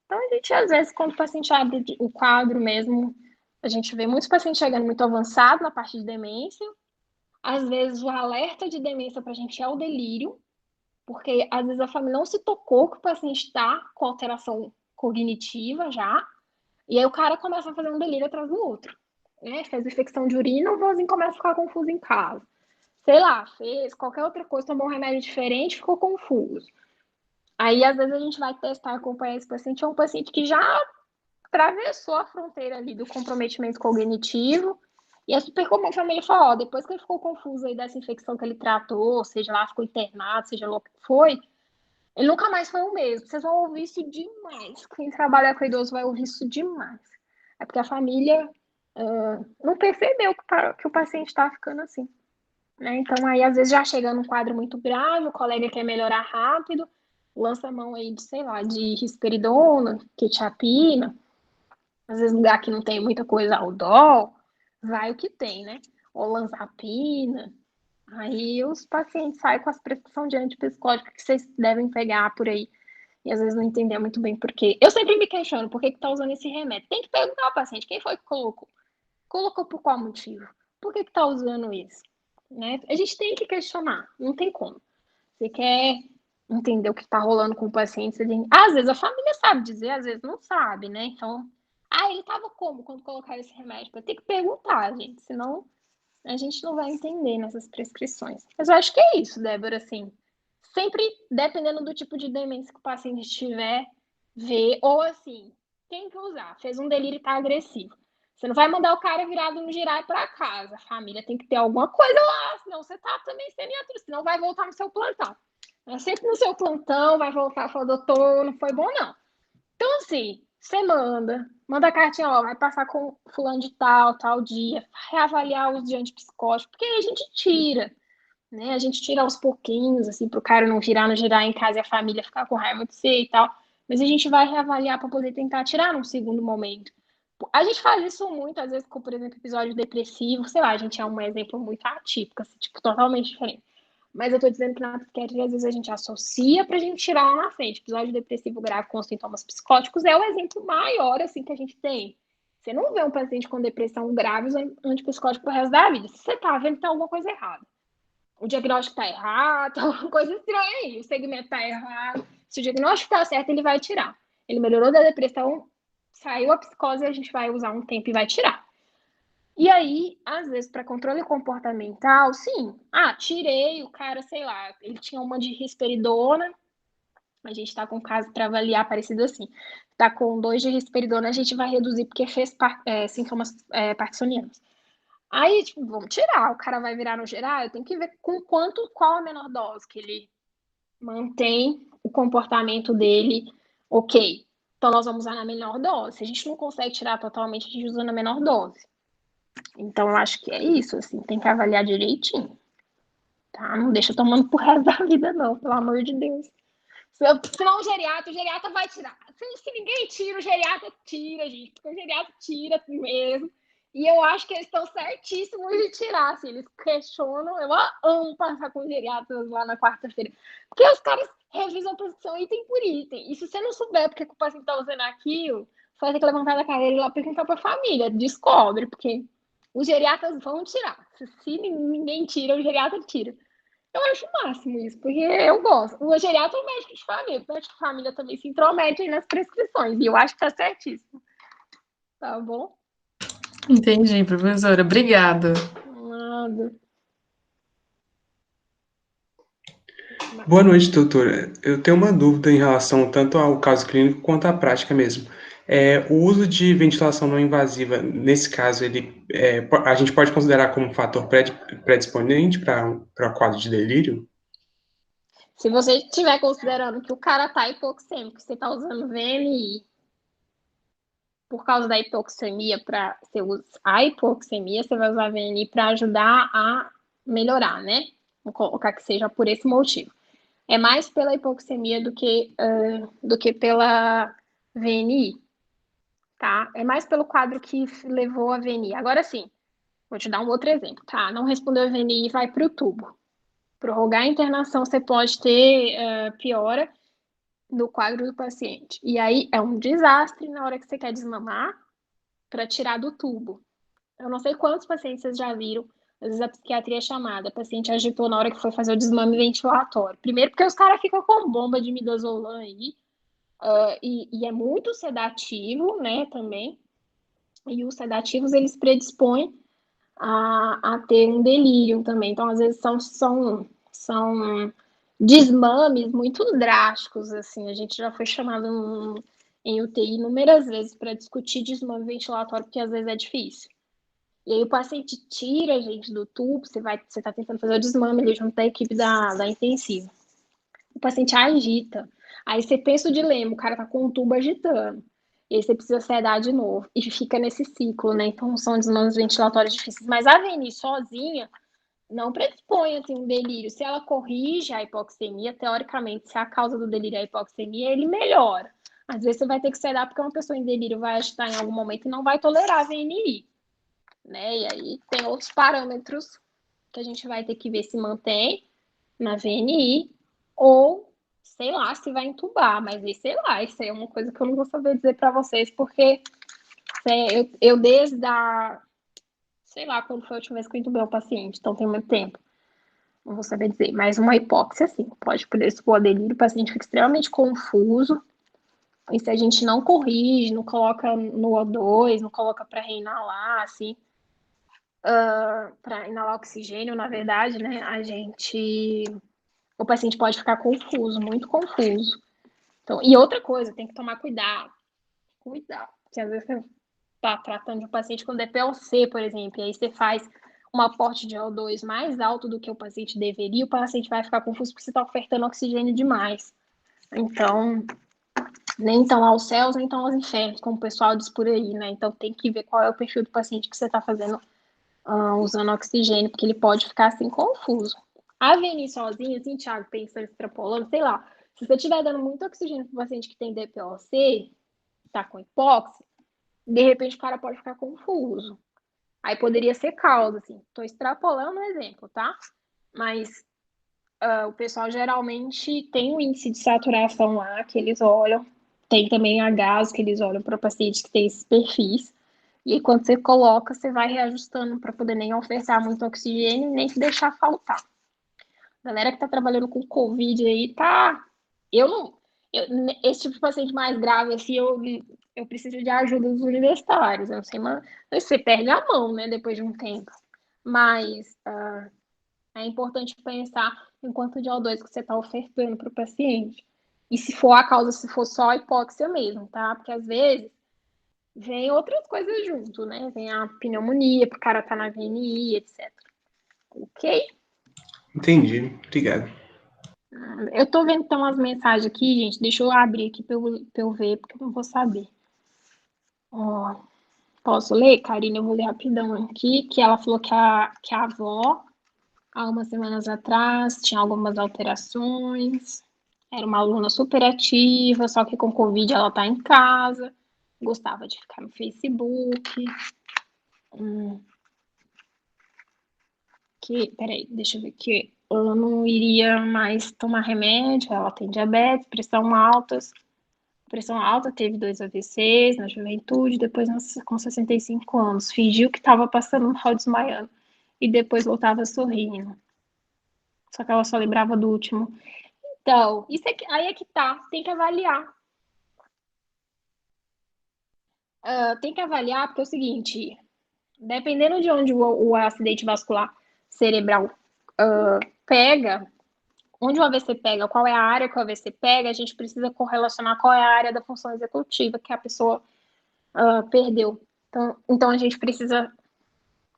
Então, a gente, às vezes, quando o paciente abre o quadro mesmo, a gente vê muitos pacientes chegando muito avançados na parte de demência. Às vezes, o alerta de demência para a gente é o delírio, porque às vezes a família não se tocou que o paciente está com alteração cognitiva já, e aí o cara começa a fazer um delírio atrás do outro. Né? Fez infecção de urina, o vozinho começa a ficar confuso em casa. Sei lá, fez qualquer outra coisa, tomou um remédio diferente, ficou confuso. Aí, às vezes, a gente vai testar, acompanhar esse paciente, é um paciente que já atravessou a fronteira ali do comprometimento cognitivo, e é super comum a família falar, ó, depois que ele ficou confuso aí dessa infecção que ele tratou, seja lá, ficou internado, seja lá o que foi, ele nunca mais foi o mesmo. Vocês vão ouvir isso demais. Quem trabalha com idoso vai ouvir isso demais. É porque a família não percebeu que o paciente está ficando assim. Né? Então, aí, às vezes, já chega num quadro muito grave, o colega quer melhorar rápido, lança a mão aí de, sei lá, de risperidona, quetiapina, às vezes lugar que não tem muita coisa, Aldol, vai o que tem, né? Olanzapina. Aí os pacientes saem com as prescrições de antipsicótico que vocês devem pegar por aí. E às vezes não entender muito bem por quê. Eu sempre me questiono por que tá usando esse remédio. Tem que perguntar ao paciente quem foi que colocou. Colocou por qual motivo? Por que tá usando isso? Né? A gente tem que questionar, não tem como. Você quer entender o que está rolando com o paciente, às vezes a família sabe dizer, às vezes não sabe, né? Então, ele estava como quando colocaram esse remédio? Vai ter que perguntar, gente, senão a gente não vai entender nessas prescrições. Mas eu acho que é isso, Débora, assim, sempre dependendo do tipo de demência que o paciente tiver, ver, ou assim, tem que usar, fez um delírio e tá agressivo. Você não vai mandar o cara virado no girar para casa. A família tem que ter alguma coisa lá, senão você tá também sem nenhuma, senão vai voltar no seu plantão. Sempre no seu plantão, vai voltar e falar, doutor, não foi bom, não. Então, assim, você manda a cartinha, ó, vai passar com fulano de tal dia, reavaliar o uso de antipsicótico, porque aí a gente tira, né? A gente tira aos pouquinhos, assim, pro cara não virar no girar em casa e a família ficar com raiva de você e tal. Mas a gente vai reavaliar para poder tentar tirar num segundo momento. A gente faz isso muito, às vezes, com, por exemplo, episódio depressivo, sei lá, a gente é um exemplo muito atípico, assim, tipo, totalmente diferente. Mas eu tô dizendo que na psiquiatria, às vezes, a gente associa pra gente tirar lá na frente. Episódio depressivo grave com sintomas psicóticos é o exemplo maior, assim, que a gente tem. Você não vê um paciente com depressão grave usando antipsicótico pro resto da vida. Se você tá vendo, tem alguma coisa errada. O diagnóstico tá errado, tá alguma coisa estranha aí. O segmento tá errado. Se o diagnóstico tá certo, ele vai tirar. Ele melhorou da depressão, saiu a psicose, a gente vai usar um tempo e vai tirar. E aí, às vezes, para controle comportamental, sim. Tirei o cara, sei lá, ele tinha uma de risperidona, a gente está com um caso para avaliar parecido assim. Está com 2 de risperidona, a gente vai reduzir porque fez sintomas parkinsonianos. Aí, tipo, vamos tirar, o cara vai virar no geral, eu tenho que ver qual a menor dose que ele mantém o comportamento dele ok. Então, nós vamos usar na menor dose. Se a gente não consegue tirar totalmente, a gente usa na menor dose. Então, eu acho que é isso, assim, tem que avaliar direitinho, tá? Não deixa tomando pro resto da vida, não, pelo amor de Deus. Senão o geriatra vai tirar. Se ninguém tira, o geriatra tira, gente, porque o geriatra tira assim mesmo. E eu acho que eles estão certíssimos de tirar, assim, eles questionam, eu amo passar com geriatras lá na quarta-feira, porque os caras revisam a posição item por item, e se você não souber porque o paciente está usando aquilo, você vai ter que levantar da cadeira e ir lá perguntar para a família, descobre, porque os geriatras vão tirar, se ninguém tira, o geriatra tira. Eu acho o máximo isso, porque eu gosto. O geriatra é um médico de família, o médico de família também se intromete aí nas prescrições, e eu acho que tá certíssimo. Tá bom? Entendi, professora. Obrigada. Nada. Boa noite, doutora. Eu tenho uma dúvida em relação tanto ao caso clínico quanto à prática mesmo. O uso de ventilação não invasiva, nesse caso, a gente pode considerar como um fator predisponente para o quadro de delírio? Se você estiver considerando que o cara tá hipoxêmico, você tá usando VNI por causa da hipoxemia, para você usar a hipoxemia, você vai usar VNI para ajudar a melhorar, né? Vou colocar que seja por esse motivo. É mais pela hipoxemia do que pela VNI, tá? É mais pelo quadro que levou a VNI. Agora sim, vou te dar um outro exemplo, tá? Não respondeu a VNI, vai para o tubo. Prorrogar a internação, você pode ter piora do quadro do paciente. E aí é um desastre na hora que você quer desmamar para tirar do tubo. Eu não sei quantos pacientes vocês já viram, às vezes a psiquiatria é chamada, o paciente agitou na hora que foi fazer o desmame ventilatório. Primeiro porque os caras ficam com bomba de midazolam aí, e é muito sedativo, né, também. E os sedativos, eles predispõem a ter um delírio também. Então, às vezes, são desmames muito drásticos, assim. A gente já foi chamado em UTI inúmeras vezes para discutir desmame ventilatório, porque às vezes é difícil. E aí o paciente tira a gente do tubo, você está tentando fazer o desmame ali junto da equipe da intensiva. O paciente agita. Aí você pensa o dilema, o cara tá com um tubo agitando. E aí você precisa sedar de novo. E fica nesse ciclo, né? Então são desmames ventilatórios difíceis. Mas a VNI sozinha não predispõe assim, um delírio. Se ela corrige a hipoxemia, teoricamente, se a causa do delírio é a hipoxemia, ele melhora. Às vezes você vai ter que sedar porque uma pessoa em delírio vai agitar em algum momento e não vai tolerar a VNI. Né? E aí tem outros parâmetros que a gente vai ter que ver se mantém na VNI ou, sei lá, se vai entubar. Mas aí, sei lá, isso aí é uma coisa que eu não vou saber dizer para vocês, porque eu desde a... Sei lá, quando foi a última vez que eu entubei um paciente, então tem muito tempo. Não vou saber dizer, mas uma hipóxia, sim, pode predispoor a delírio, o paciente fica extremamente confuso, e se a gente não corrige, não coloca no O2, não coloca para reinalar, assim, para inalar oxigênio, na verdade, né, o paciente pode ficar confuso, muito confuso. Então, e outra coisa, tem que tomar cuidado, porque às vezes você está tratando de um paciente com DPLC, por exemplo, e aí você faz um aporte de O2 mais alto do que o paciente deveria, o paciente vai ficar confuso porque você está ofertando oxigênio demais. Então, nem tão aos céus, nem tão aos infernos, como o pessoal diz por aí, né? Então, tem que ver qual é o perfil do paciente que você está fazendo usando oxigênio, porque ele pode ficar assim confuso. A VNI sozinha, assim, Thiago, pensando, extrapolando, sei lá, se você estiver dando muito oxigênio para o paciente que tem DPOC, tá com hipóxia, de repente o cara pode ficar confuso. Aí poderia ser causa, assim. Tô extrapolando o exemplo, tá? Mas o pessoal geralmente tem um índice de saturação lá que eles olham, tem também a gás que eles olham para pacientes que têm esses perfis. E aí, quando você coloca, você vai reajustando para poder nem ofertar muito oxigênio nem se deixar faltar. A galera que tá trabalhando com Covid aí tá. esse tipo de paciente mais grave, assim, eu preciso de ajuda dos universitários. Eu não sei, mas você perde a mão, né, depois de um tempo. Mas é importante pensar em quanto de O2 que você está ofertando para o paciente. E se for a causa, se for só hipóxia mesmo, tá? Porque às vezes vem outras coisas junto, né? Vem a pneumonia, porque o cara tá na VNI, etc. Ok? Entendi. Obrigado. Eu tô vendo que tem umas mensagens aqui, gente. Deixa eu abrir aqui pra eu ver, porque eu não vou saber. Ó, posso ler, Karine? Eu vou ler rapidão aqui, que ela falou que a avó, há umas semanas atrás, tinha algumas alterações. Era uma aluna super ativa, só que com Covid ela tá em casa. Gostava de ficar no Facebook. Peraí, deixa eu ver aqui. Ela não iria mais tomar remédio, ela tem diabetes, pressão alta, teve 2 AVCs na juventude, depois com 65 anos. Fingiu que estava passando mal desmaiando e depois voltava sorrindo. Só que ela só lembrava do último. Então, aí é que tá, tem que avaliar. Tem que avaliar, porque é o seguinte, dependendo de onde o acidente vascular cerebral pega, onde o AVC pega, qual é a área que o AVC pega, a gente precisa correlacionar qual é a área da função executiva que a pessoa perdeu. Então, a gente precisa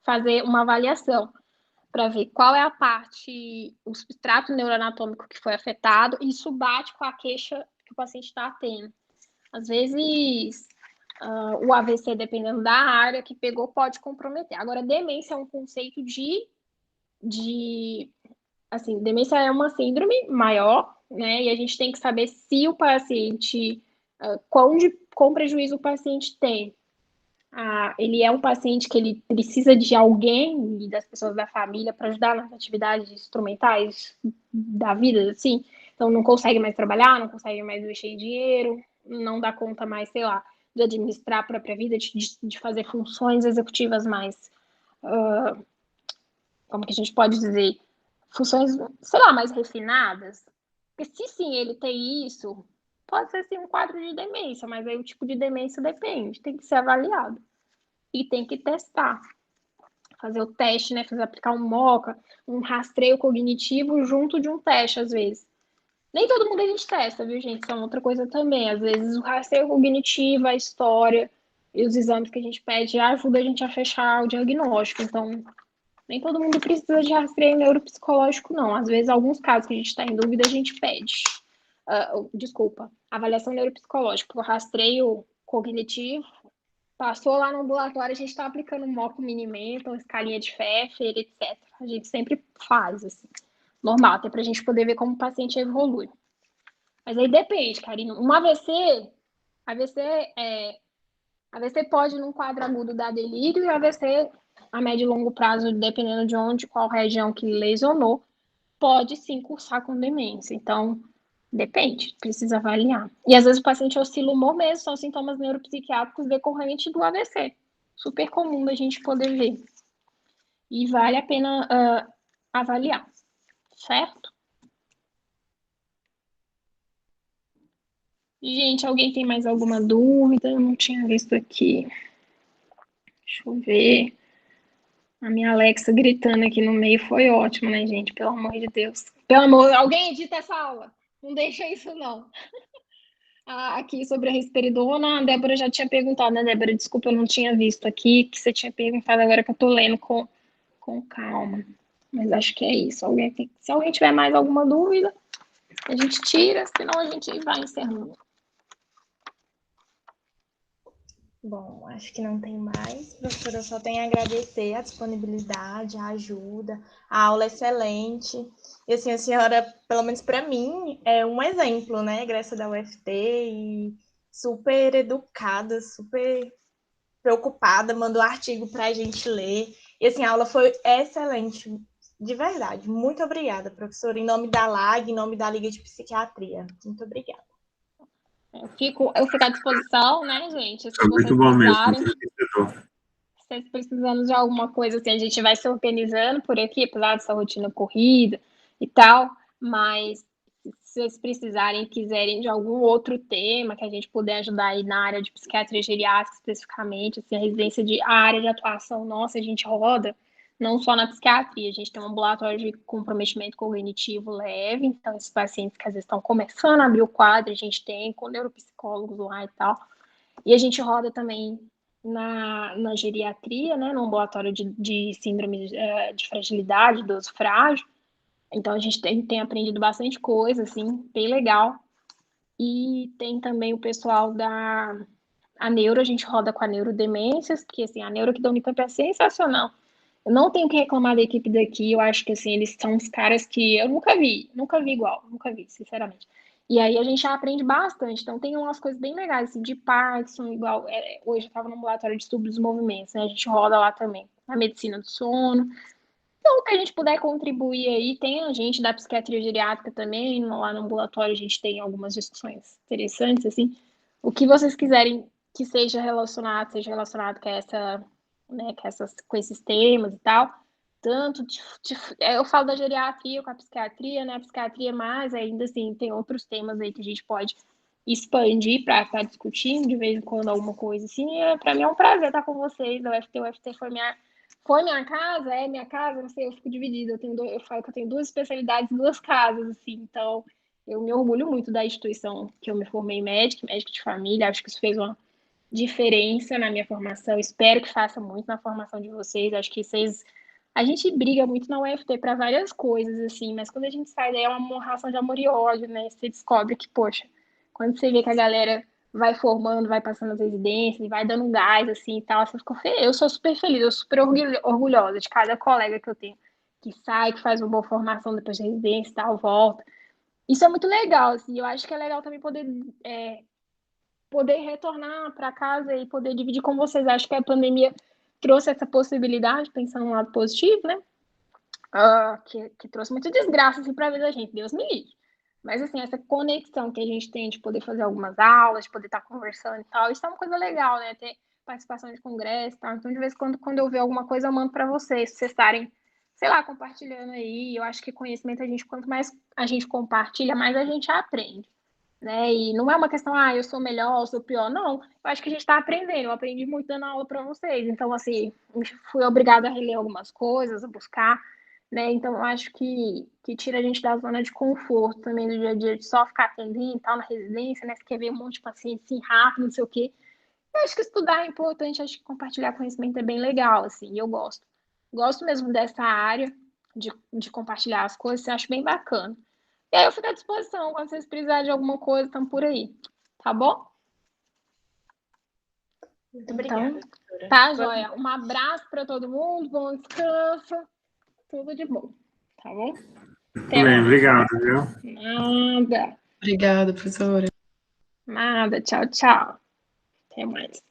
fazer uma avaliação para ver qual é a parte, o substrato neuroanatômico que foi afetado, e isso bate com a queixa que o paciente está tendo. Às vezes, o AVC, dependendo da área que pegou, pode comprometer. Agora, demência é um conceito assim, demência é uma síndrome maior, né? E a gente tem que saber se o paciente, quão prejuízo o paciente tem. Ele é um paciente que ele precisa de alguém e das pessoas da família para ajudar nas atividades instrumentais da vida, assim. Então, não consegue mais trabalhar, não consegue mais mexer em dinheiro, não dá conta mais, sei lá, de administrar a própria vida, de fazer funções executivas mais, como que a gente pode dizer, funções, sei lá, mais refinadas. Porque se sim ele tem isso, pode ser sim um quadro de demência, mas aí o tipo de demência depende, tem que ser avaliado. E tem que testar. Fazer o teste, né? Aplicar um MOCA, um rastreio cognitivo junto de um teste, às vezes. Nem todo mundo a gente testa, viu, gente? Isso é outra coisa também. Às vezes o rastreio cognitivo, a história e os exames que a gente pede ajuda a gente a fechar o diagnóstico. Então, nem todo mundo precisa de rastreio neuropsicológico, não. Às vezes, alguns casos que a gente está em dúvida, a gente pede. Avaliação neuropsicológica, o rastreio cognitivo. Passou lá no ambulatório, a gente está aplicando um moco Mini-Mental, escalinha de Pfeffer, etc. A gente sempre faz, assim. Normal, até para a gente poder ver como o paciente evolui. Mas aí depende, Karina. Um AVC pode, num quadro agudo, dar delírio, e AVC, a médio e longo prazo, dependendo de onde, qual região que lesionou, pode sim cursar com demência. Então, depende, precisa avaliar. E às vezes o paciente oscila o humor mesmo, são sintomas neuropsiquiátricos decorrentes do AVC. Super comum da gente poder ver. E vale a pena avaliar, certo? Gente, alguém tem mais alguma dúvida? Eu não tinha visto aqui. Deixa eu ver. A minha Alexa gritando aqui no meio foi ótimo, né, gente? Pelo amor de Deus. Pelo amor, alguém edita essa aula. Não deixa isso, não. Aqui sobre a risperidona, a Débora já tinha perguntado, né, Débora? Desculpa, eu não tinha visto aqui, que você tinha perguntado agora que eu tô lendo com calma. Mas acho que é isso. Se alguém tiver mais alguma dúvida, a gente tira, senão a gente vai encerrando. Bom, acho que não tem mais. Professora, eu só tenho a agradecer a disponibilidade, a ajuda, a aula excelente. E assim, a senhora, pelo menos para mim, é um exemplo, né? Egressa da UFT e super educada, super preocupada, mandou artigo para a gente ler. E assim, a aula foi excelente, de verdade. Muito obrigada, professora, em nome da LAG, em nome da Liga de Psiquiatria. Muito obrigada. Eu fico à disposição, né, gente? Se Foi muito bom mesmo. vocês precisando de alguma coisa, assim, a gente vai se organizando por aqui, apesar dessa rotina corrida e tal, mas vocês precisarem e quiserem de algum outro tema que a gente puder ajudar aí na área de psiquiatria geriátrica especificamente, assim, a área de atuação nossa, a gente roda não só na psiquiatria, a gente tem um ambulatório de comprometimento cognitivo leve, então esses pacientes que às vezes estão começando a abrir o quadro, a gente tem com neuropsicólogos lá e tal, e a gente roda também na geriatria, né, no ambulatório de síndrome de fragilidade, idoso frágil. Então, a gente tem aprendido bastante coisa, assim, bem legal. E tem também o pessoal a neuro, a gente roda com a neurodemências, porque, assim, a neuro aqui da Unicamp é sensacional. Eu não tenho que reclamar da equipe daqui, eu acho que, assim, eles são uns caras que eu nunca vi igual, nunca vi, sinceramente. E aí a gente já aprende bastante, então tem umas coisas bem legais, assim, de Parkinson, igual, hoje eu estava no ambulatório de estudo dos movimentos, né, a gente roda lá também, a medicina do sono. Então, o que a gente puder contribuir aí, tem a gente da psiquiatria geriátrica também, lá no ambulatório a gente tem algumas discussões interessantes, assim. O que vocês quiserem que seja relacionado com né, com esses temas e tal. Tanto, eu falo da geriatria com a psiquiatria, né, a psiquiatria mais, ainda assim, tem outros temas aí que a gente pode expandir para estar discutindo de vez em quando alguma coisa assim. Para mim é um prazer estar com vocês, o UFT foi minha casa, não sei, eu fico dividida. Eu falo que eu tenho 2 especialidades, 2 casas, assim. Então, eu me orgulho muito da instituição que eu me formei médica de família. Acho que isso fez uma diferença na minha formação. Espero que faça muito na formação de vocês. Acho que a gente briga muito na UFT para várias coisas, assim, mas quando a gente sai daí é uma relação de amor e ódio, né? Você descobre que, poxa, quando você vê que a galera vai formando, vai passando as residências, vai dando um gás, assim, e tal, você ficou feliz. Eu sou super feliz, eu sou super orgulhosa de cada colega que eu tenho, que sai, que faz uma boa formação depois da residência e tal, volta. Isso é muito legal, assim, eu acho que é legal também poder retornar para casa e poder dividir com vocês. Acho que a pandemia trouxe essa possibilidade, pensando no lado positivo, né? Que trouxe muita desgraça, assim, para a vida da gente, Deus me livre. Mas, assim, essa conexão que a gente tem de poder fazer algumas aulas, de poder estar conversando e tal, isso é uma coisa legal, né? Ter participação de congresso e tal. Então, de vez em quando eu ver alguma coisa, eu mando para vocês, se vocês estarem, sei lá, compartilhando aí. Eu acho que conhecimento, quanto mais a gente compartilha, mais a gente aprende, né? E não é uma questão, eu sou melhor, eu sou pior. Não, eu acho que a gente está aprendendo. Eu aprendi muito dando aula para vocês. Então, assim, fui obrigada a reler algumas coisas, a buscar, né? Então, eu acho que tira a gente da zona de conforto também do dia a dia, de só ficar atendendo e tal na residência, né? Você quer ver um monte de paciente assim rápido, não sei o quê. Eu acho que estudar é importante, acho que compartilhar conhecimento é bem legal, assim, e eu gosto. Gosto mesmo dessa área de compartilhar as coisas, eu acho bem bacana. E aí eu fico à disposição, quando vocês precisarem de alguma coisa, estão por aí. Tá bom? Muito obrigada, Então, doutora. tá, joia. Um abraço para todo mundo, bom descanso, tudo de bom. Tá bom? Até Bem, mais. obrigado, viu? Nada. Obrigada, professora. Nada. Tchau, tchau. Até mais.